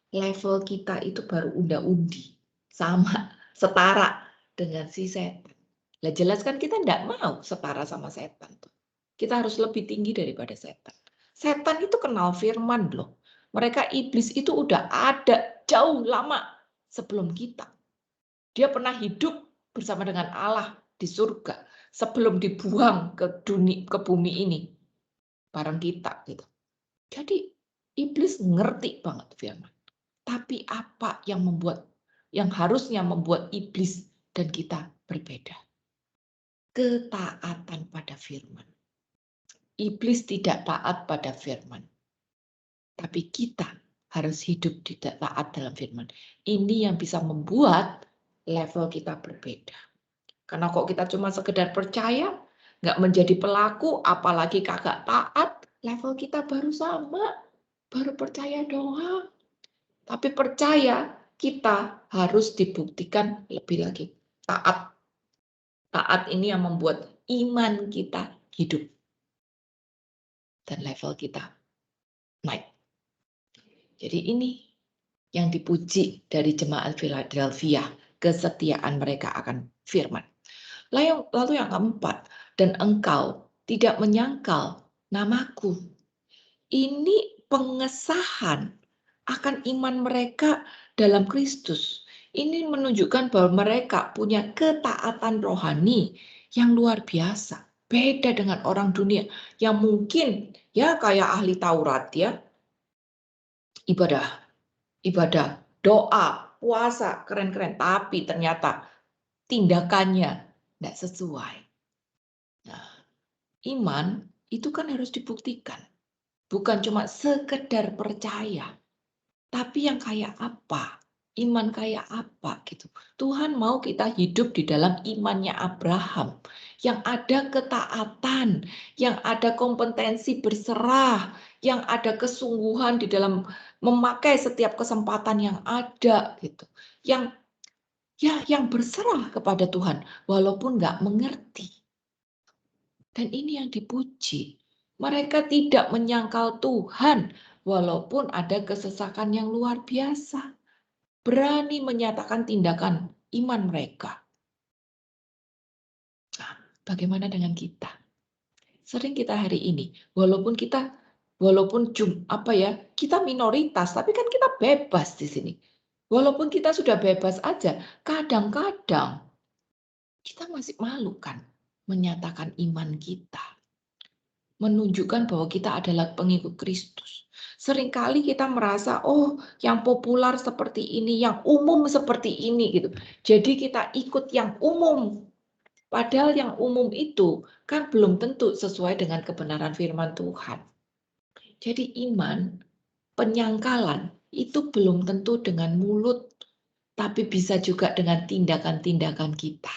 level kita itu baru unda-undi. Sama setara dengan si setan. Lah jelas kan kita tidak mau setara sama setan tuh. Kita harus lebih tinggi daripada setan. Setan itu kenal firman loh. Mereka iblis itu udah ada jauh lama sebelum kita. Dia pernah hidup bersama dengan Allah di surga sebelum dibuang ke dunia, ke bumi ini bareng kita gitu. Jadi iblis ngerti banget firman. Tapi apa yang harusnya membuat iblis dan kita berbeda? Ketaatan pada firman. Iblis tidak taat pada firman. Tapi kita harus hidup tidak taat dalam firman. Ini yang bisa membuat level kita berbeda. Karena kok kita cuma sekedar percaya, nggak menjadi pelaku, apalagi kagak taat, level kita baru sama, baru percaya doang. Tapi percaya kita harus dibuktikan lebih lagi. Taat. Taat ini yang membuat iman kita hidup. Dan level kita naik. Jadi ini yang dipuji dari jemaat Philadelphia, kesetiaan mereka akan firman. Lalu yang keempat, dan engkau tidak menyangkal namaku. Ini pengesahan akan iman mereka dalam Kristus. Ini menunjukkan bahwa mereka punya ketaatan rohani yang luar biasa. Beda dengan orang dunia yang mungkin ya kayak ahli Taurat ya. Ibadah, doa, puasa, keren-keren. Tapi ternyata tindakannya tidak sesuai. Nah, iman itu kan harus dibuktikan. Bukan cuma sekedar percaya. Tapi yang kayak apa? Iman kayak apa gitu. Tuhan mau kita hidup di dalam imannya Abraham. Yang ada ketaatan, yang ada kompetensi berserah, yang ada kesungguhan di dalam memakai setiap kesempatan yang ada gitu. Yang berserah kepada Tuhan walaupun nggak mengerti. Dan ini yang dipuji. Mereka tidak menyangkal Tuhan walaupun ada kesesakan yang luar biasa. Berani menyatakan tindakan iman mereka. Nah, bagaimana dengan kita? Sering kita hari ini, walaupun kita kita minoritas, tapi kan kita bebas di sini. Walaupun kita sudah bebas aja, kadang-kadang kita masih malu kan menyatakan iman kita. Menunjukkan bahwa kita adalah pengikut Kristus. Seringkali kita merasa, oh yang populer seperti ini, yang umum seperti ini gitu. Jadi kita ikut yang umum. Padahal yang umum itu kan belum tentu sesuai dengan kebenaran firman Tuhan. Jadi iman, penyangkalan itu belum tentu dengan mulut, tapi bisa juga dengan tindakan-tindakan kita.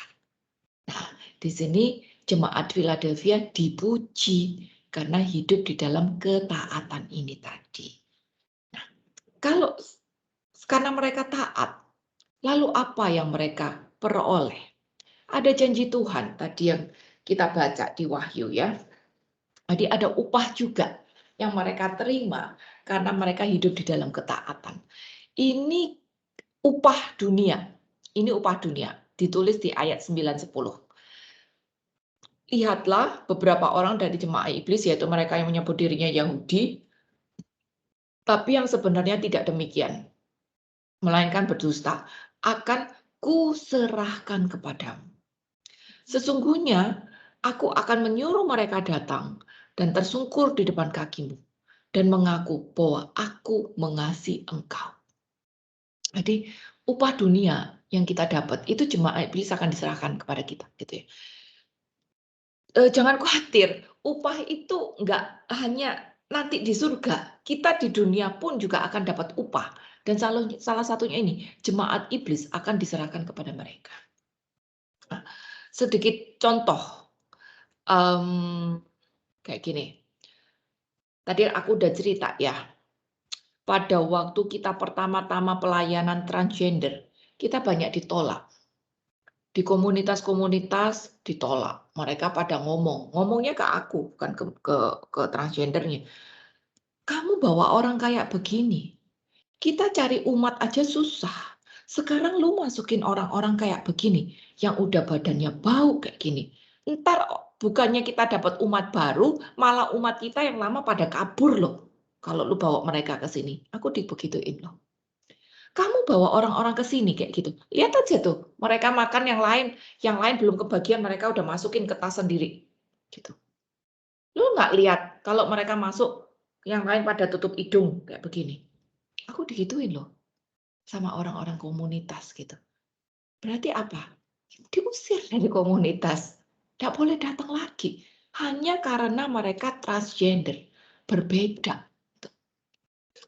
Nah, di sini jemaat Philadelphia dipuji karena hidup di dalam ketaatan ini tadi. Nah, karena mereka taat, lalu apa yang mereka peroleh? Ada janji Tuhan tadi yang kita baca di Wahyu ya. Jadi ada upah juga yang mereka terima karena mereka hidup di dalam ketaatan. Ini upah dunia. Ini upah dunia. Ditulis di ayat 9-10. Lihatlah beberapa orang dari jemaah iblis, yaitu mereka yang menyebut dirinya Yahudi, tapi yang sebenarnya tidak demikian, melainkan berdusta, akan kuserahkan kepadamu. Sesungguhnya aku akan menyuruh mereka datang dan tersungkur di depan kakimu dan mengaku bahwa aku mengasihi engkau. Jadi upah dunia yang kita dapat itu jemaah iblis akan diserahkan kepada kita, gitu ya. Jangan khawatir, upah itu nggak hanya nanti di surga, kita di dunia pun juga akan dapat upah. Dan salah satunya ini, jemaat iblis akan diserahkan kepada mereka. Nah, sedikit contoh, kayak gini. Tadi aku udah cerita ya, pada waktu kita pertama-tama pelayanan transgender, kita banyak ditolak. Di komunitas-komunitas ditolak. Mereka pada ngomongnya ke aku, bukan ke transgendernya. Kamu bawa orang kayak begini. Kita cari umat aja susah. Sekarang lu masukin orang-orang kayak begini, yang udah badannya bau kayak gini. Ntar bukannya kita dapat umat baru, malah umat kita yang lama pada kabur loh. Kalau lu bawa mereka ke sini, aku dibegituin loh. Kamu bawa orang-orang ke sini kayak gitu. Lihat aja tuh, mereka makan yang lain belum kebagian mereka udah masukin ke tas sendiri. Gitu. Lu nggak lihat kalau mereka masuk, yang lain pada tutup hidung kayak begini. Aku digituin loh sama orang-orang komunitas gitu. Berarti apa? Diusir dari komunitas. Tidak boleh datang lagi. Hanya karena mereka transgender. Berbeda.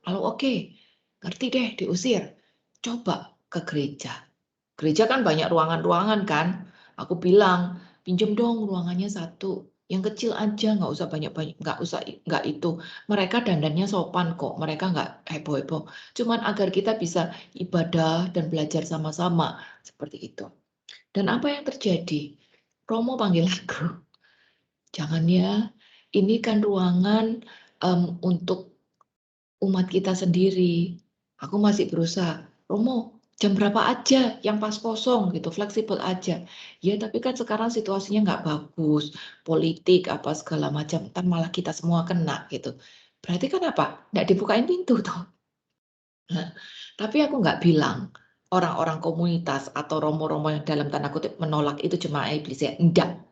Kalau oke, ngerti deh diusir. Coba ke gereja. Gereja kan banyak ruangan-ruangan kan. Aku bilang, pinjem dong ruangannya satu. Yang kecil aja, nggak usah banyak-banyak, nggak itu. Mereka dandannya sopan kok, mereka nggak heboh-heboh. Cuman agar kita bisa ibadah dan belajar sama-sama, seperti itu. Dan apa yang terjadi? Romo panggil aku, jangan ya, ini kan ruangan untuk umat kita sendiri. Aku masih berusaha, Romo, jam berapa aja yang pas kosong gitu, fleksibel aja. Ya tapi kan sekarang situasinya nggak bagus, politik apa segala macam, ntar malah kita semua kena gitu. Berarti kan apa? Nggak dibukain pintu toh. Nah, tapi aku nggak bilang orang-orang komunitas atau romo-romo yang dalam tanda kutip menolak itu cuma iblis ya. Enggak.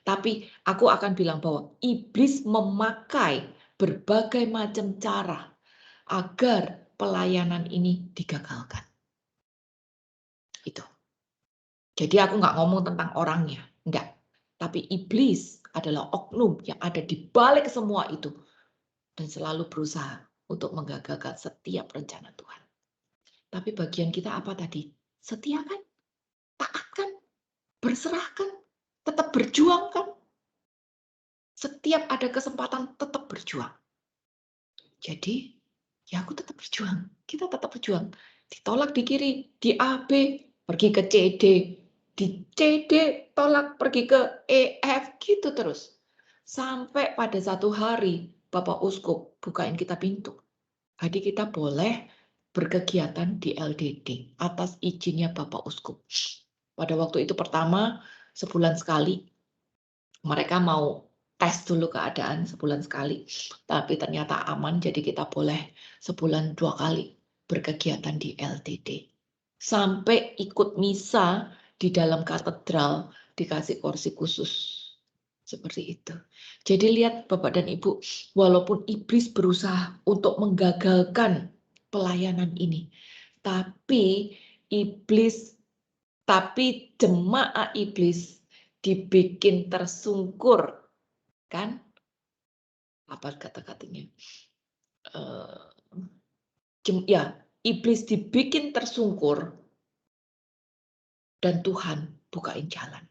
Tapi aku akan bilang bahwa iblis memakai berbagai macam cara agar pelayanan ini digagalkan. Itu. Jadi aku nggak ngomong tentang orangnya, enggak. Tapi iblis adalah oknum yang ada di balik semua itu dan selalu berusaha untuk menggagalkan setiap rencana Tuhan. Tapi bagian kita apa tadi? Setia kan? Taat kan? Berserah kan? Tetap berjuang kan? Setiap ada kesempatan tetap berjuang. Jadi, ya aku tetap berjuang. Kita tetap berjuang. Ditolak di kiri, di A, B, pergi ke C, D. Di C, D, tolak pergi ke E, F, gitu terus. Sampai pada satu hari, Bapak Uskup bukain kita pintu. Jadi kita boleh berkegiatan di LDD atas izinnya Bapak Uskup. Pada waktu itu pertama, sebulan sekali, mereka mau tes dulu keadaan sebulan sekali, tapi ternyata aman, jadi kita boleh sebulan 2 kali berkegiatan di LDD. Sampai ikut misa di dalam katedral, dikasih kursi khusus. Seperti itu. Jadi lihat Bapak dan Ibu, walaupun iblis berusaha untuk menggagalkan pelayanan ini, tapi jemaat iblis dibikin tersungkur, kan? Apa kata-katanya? Ya, iblis dibikin tersungkur dan Tuhan bukain jalan.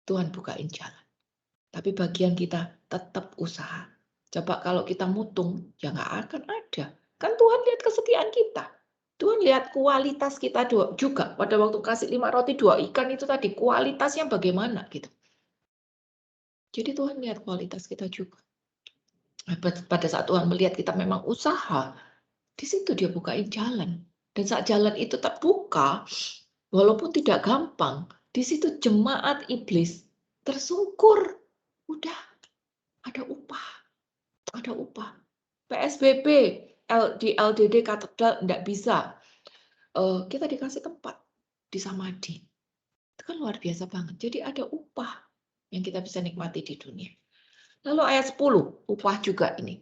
Tuhan bukain jalan. Tapi bagian kita tetap usaha. Coba kalau kita mutung, ya nggak akan ada. Kan Tuhan lihat kesetiaan kita. Tuhan lihat kualitas kita juga. Pada waktu kasih 5 roti 2 ikan itu tadi, kualitasnya bagaimana gitu. Jadi Tuhan lihat kualitas kita juga. Pada saat Tuhan melihat kita memang usaha, di situ dia bukain jalan. Dan saat jalan itu terbuka, walaupun tidak gampang, di situ jemaat iblis tersungkur. Udah, ada upah. Ada upah. PSBB di LDD katedral enggak bisa. Kita dikasih tempat di Samadhi. Itu kan luar biasa banget. Jadi ada upah yang kita bisa nikmati di dunia. Lalu ayat 10, upah juga ini.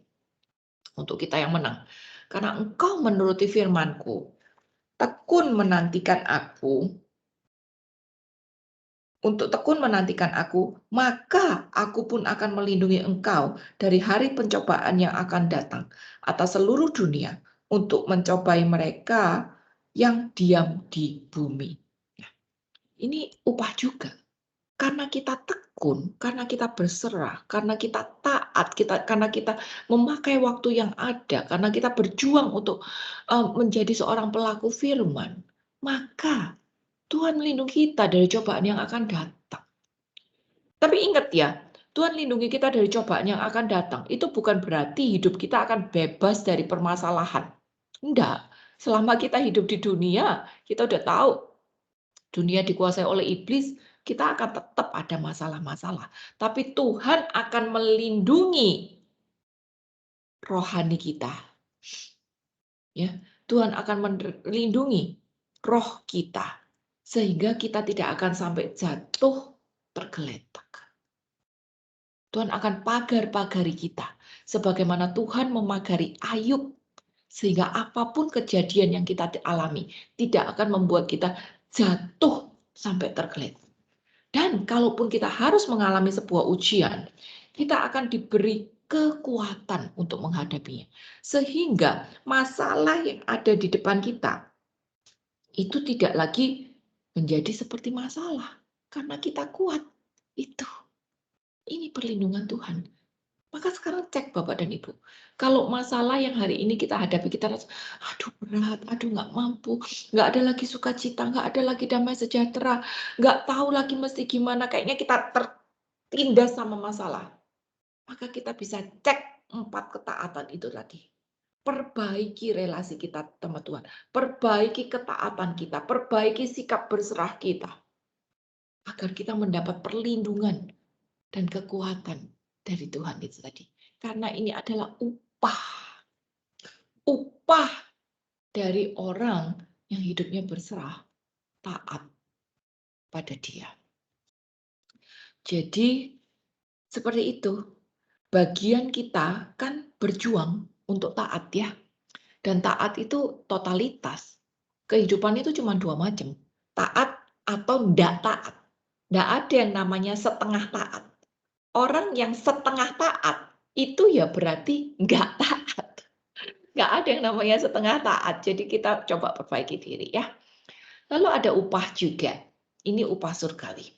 Untuk kita yang menang. Karena engkau menuruti firman-Ku, tekun menantikan aku, untuk tekun menantikan aku, maka aku pun akan melindungi engkau dari hari pencobaan yang akan datang atas seluruh dunia untuk mencobai mereka yang diam di bumi. Ini upah juga. Karena kita tekun, karena kita berserah, karena kita taat, karena kita memakai waktu yang ada, karena kita berjuang untuk menjadi seorang pelaku firman, maka Tuhan melindungi kita dari cobaan yang akan datang. Tapi ingat ya, Tuhan lindungi kita dari cobaan yang akan datang. Itu bukan berarti hidup kita akan bebas dari permasalahan. Enggak. Selama kita hidup di dunia, kita udah tahu dunia dikuasai oleh iblis, kita akan tetap ada masalah-masalah. Tapi Tuhan akan melindungi rohani kita. Ya, Tuhan akan melindungi roh kita sehingga kita tidak akan sampai jatuh tergeletak. Tuhan akan pagar-pagari kita sebagaimana Tuhan memagari Ayub sehingga apapun kejadian yang kita alami tidak akan membuat kita jatuh sampai tergeletak. Dan kalaupun kita harus mengalami sebuah ujian, kita akan diberi kekuatan untuk menghadapinya. Sehingga masalah yang ada di depan kita itu tidak lagi menjadi seperti masalah. Karena kita kuat. Ini perlindungan Tuhan. Maka sekarang cek Bapak dan Ibu. Kalau masalah yang hari ini kita hadapi, kita rasa, aduh berat, aduh nggak mampu, nggak ada lagi sukacita, nggak ada lagi damai sejahtera, nggak tahu lagi mesti gimana, kayaknya kita tertindas sama masalah. Maka kita bisa cek 4 ketaatan itu tadi. Perbaiki relasi kita sama Tuhan, perbaiki ketaatan kita, perbaiki sikap berserah kita, agar kita mendapat perlindungan dan kekuatan dari Tuhan itu tadi. Karena ini adalah upah dari orang yang hidupnya berserah, taat pada Dia. Jadi seperti itu. Bagian kita kan berjuang untuk taat ya. Dan taat itu totalitas. Kehidupan itu cuma 2 macam. Taat atau ndak taat. Ndak ada yang namanya setengah taat. Orang yang setengah taat itu ya berarti nggak taat. Nggak ada yang namanya setengah taat. Jadi kita coba perbaiki diri ya. Lalu ada upah juga. Ini upah surgawi.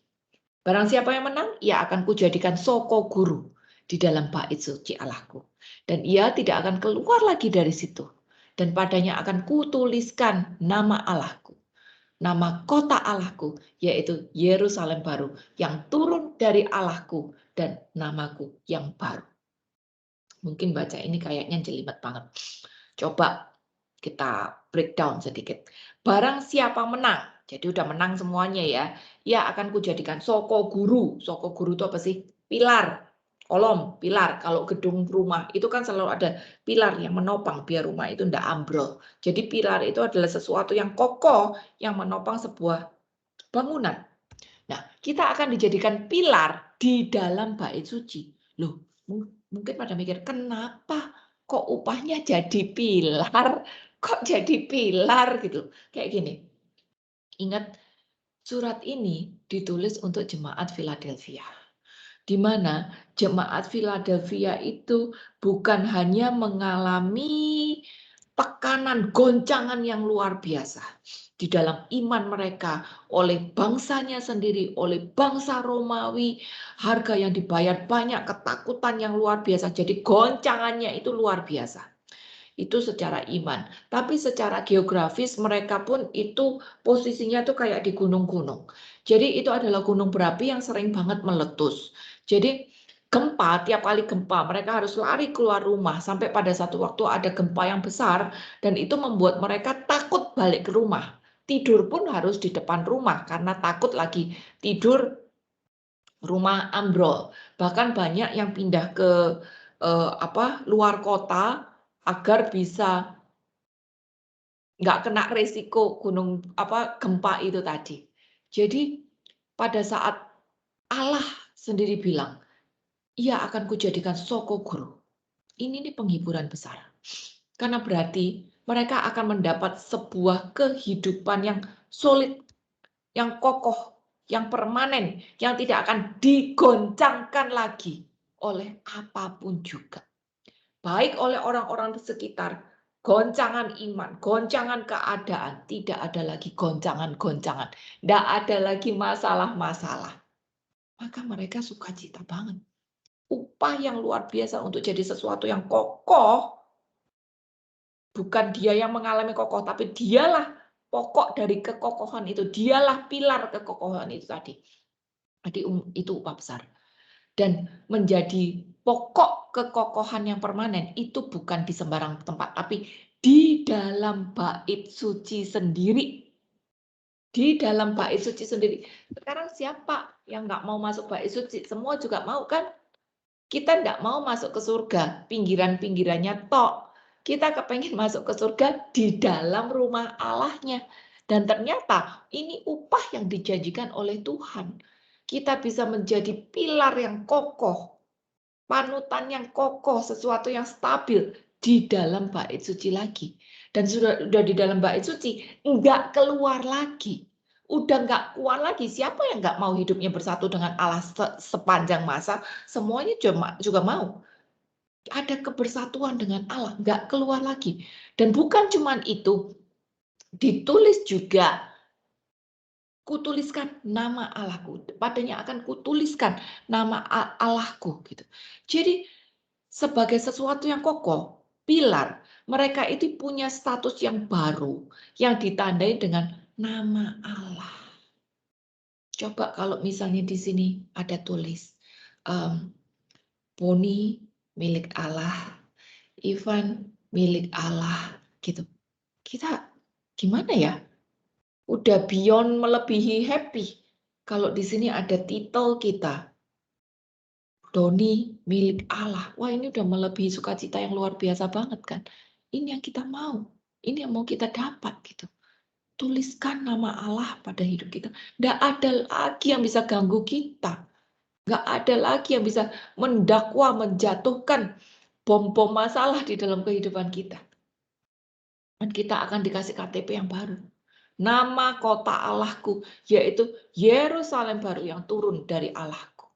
Barang siapa yang menang, ia akan kujadikan soko guru di dalam bait suci Allahku. Dan ia tidak akan keluar lagi dari situ. Dan padanya akan kutuliskan nama Allahku. Nama kota Allahku, yaitu Yerusalem baru, yang turun dari Allahku dan namaku yang baru. Mungkin baca ini kayaknya jelimet banget. Coba kita breakdown sedikit. Barang siapa menang, jadi udah menang semuanya ya, ia akan kujadikan soko guru. Soko guru itu apa sih? Pilar, kolom, pilar. Kalau gedung rumah itu kan selalu ada pilar yang menopang biar rumah itu ndak ambrol. Jadi pilar itu adalah sesuatu yang kokoh yang menopang sebuah bangunan. Nah, kita akan dijadikan pilar di dalam bait suci. Loh, mungkin pada mikir, kenapa kok upahnya jadi pilar? Kok jadi pilar gitu? Kayak gini. Ingat, surat ini ditulis untuk jemaat Philadelphia. Di mana jemaat Philadelphia itu bukan hanya mengalami tekanan, goncangan yang luar biasa di dalam iman mereka oleh bangsanya sendiri, oleh bangsa Romawi, harga yang dibayar banyak, ketakutan yang luar biasa. Jadi goncangannya itu luar biasa. Itu secara iman. Tapi secara geografis mereka pun itu posisinya tuh kayak di gunung-gunung. Jadi itu adalah gunung berapi yang sering banget meletus. Jadi gempa, tiap kali gempa mereka harus lari keluar rumah sampai pada satu waktu ada gempa yang besar dan itu membuat mereka takut balik ke rumah. Tidur pun harus di depan rumah karena takut lagi tidur rumah ambrol. Bahkan banyak yang pindah ke luar kota agar bisa nggak kena resiko gempa itu tadi. Jadi pada saat Allah sendiri bilang, ia akan kujadikan soko guru. Ini nih penghiburan besar. Karena berarti mereka akan mendapat sebuah kehidupan yang solid, yang kokoh, yang permanen, yang tidak akan digoncangkan lagi oleh apapun juga. Baik oleh orang-orang di sekitar, goncangan iman, goncangan keadaan, tidak ada lagi goncangan-goncangan, tidak ada lagi masalah-masalah. Maka mereka sukacita banget. Upah yang luar biasa untuk jadi sesuatu yang kokoh, bukan dia yang mengalami kokoh, tapi dialah pokok dari kekokohan itu, dialah pilar kekokohan itu tadi. Jadi itu upah besar. Dan menjadi pokok kekokohan yang permanen itu bukan di sembarang tempat, tapi di di dalam bait suci sendiri. Di dalam bait suci sendiri. Sekarang siapa yang nggak mau masuk bait suci? Semua juga mau kan? Kita nggak mau masuk ke surga, pinggiran-pinggirannya tok. Kita kepengen masuk ke surga di dalam rumah Allahnya. Dan ternyata ini upah yang dijanjikan oleh Tuhan. Kita bisa menjadi pilar yang kokoh, panutan yang kokoh, sesuatu yang stabil di dalam bait suci lagi. Dan sudah di dalam bait suci, nggak keluar lagi. Udah nggak kuat lagi. Siapa yang nggak mau hidupnya bersatu dengan Allah sepanjang masa? Semuanya juga mau. Ada kebersatuan dengan Allah, nggak keluar lagi. Dan bukan cuma itu, ditulis juga, kutuliskan nama Allahku. Padanya akan kutuliskan nama Allahku. Gitu. Jadi sebagai sesuatu yang kokoh, pilar, mereka itu punya status yang baru, yang ditandai dengan nama Allah. Coba kalau misalnya di sini ada tulis, Boni milik Allah, Ivan milik Allah, gitu. Kita gimana ya? Udah beyond melebihi happy. Kalau di sini ada titel kita, Doni milik Allah. Wah, ini udah melebihi sukacita yang luar biasa banget kan. Ini yang kita mau. Ini yang mau kita dapat gitu. Tuliskan nama Allah pada hidup kita. Nggak ada lagi yang bisa ganggu kita. Nggak ada lagi yang bisa mendakwa, menjatuhkan bom-bom masalah di dalam kehidupan kita. Dan kita akan dikasih KTP yang baru. Nama kota Allahku, yaitu Yerusalem baru yang turun dari Allahku.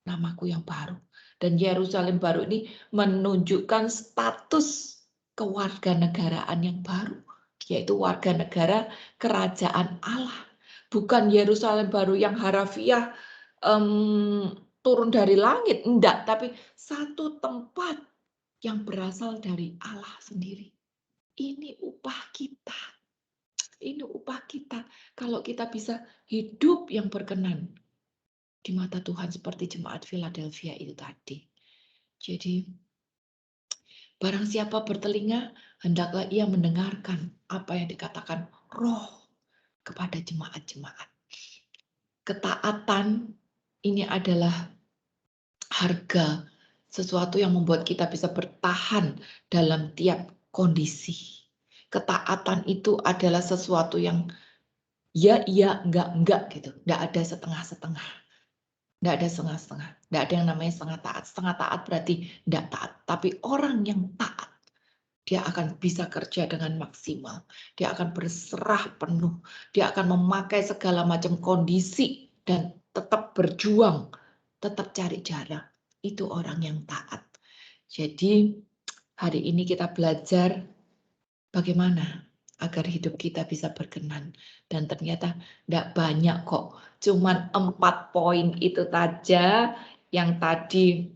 Namaku yang baru. Dan Yerusalem baru ini menunjukkan status kewarganegaraan yang baru, yaitu warga negara kerajaan Allah. Bukan Yerusalem baru yang harafiah turun dari langit, enggak, tapi satu tempat yang berasal dari Allah sendiri. Ini upah kita. Ini upah kita. Kalau kita bisa hidup yang berkenan di mata Tuhan seperti jemaat Philadelphia itu tadi. Jadi, barang siapa bertelinga, hendaklah ia mendengarkan apa yang dikatakan Roh kepada jemaat-jemaat. Ketaatan ini adalah harga, sesuatu yang membuat kita bisa bertahan dalam tiap kondisi. Ketaatan itu adalah sesuatu yang ya, iya, enggak gitu. Enggak ada setengah-setengah. Enggak ada setengah-setengah. Enggak ada yang namanya setengah taat. Setengah taat berarti enggak taat. Tapi orang yang taat, dia akan bisa kerja dengan maksimal. Dia akan berserah penuh. Dia akan memakai segala macam kondisi dan tetap berjuang, tetap cari jalan. Itu orang yang taat. Jadi hari ini kita belajar bagaimana agar hidup kita bisa berkenan. Dan ternyata tidak banyak kok. Cuman 4 poin itu saja yang tadi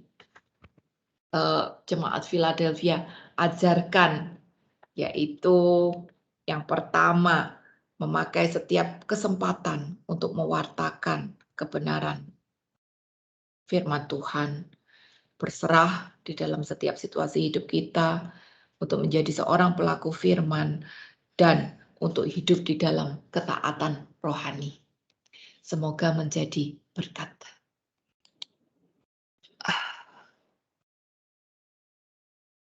jemaat Philadelphia ajarkan. Yaitu yang pertama, memakai setiap kesempatan untuk mewartakan kebenaran firman Tuhan. Berserah di dalam setiap situasi hidup kita untuk menjadi seorang pelaku firman dan untuk hidup di dalam ketaatan rohani. Semoga menjadi berkat.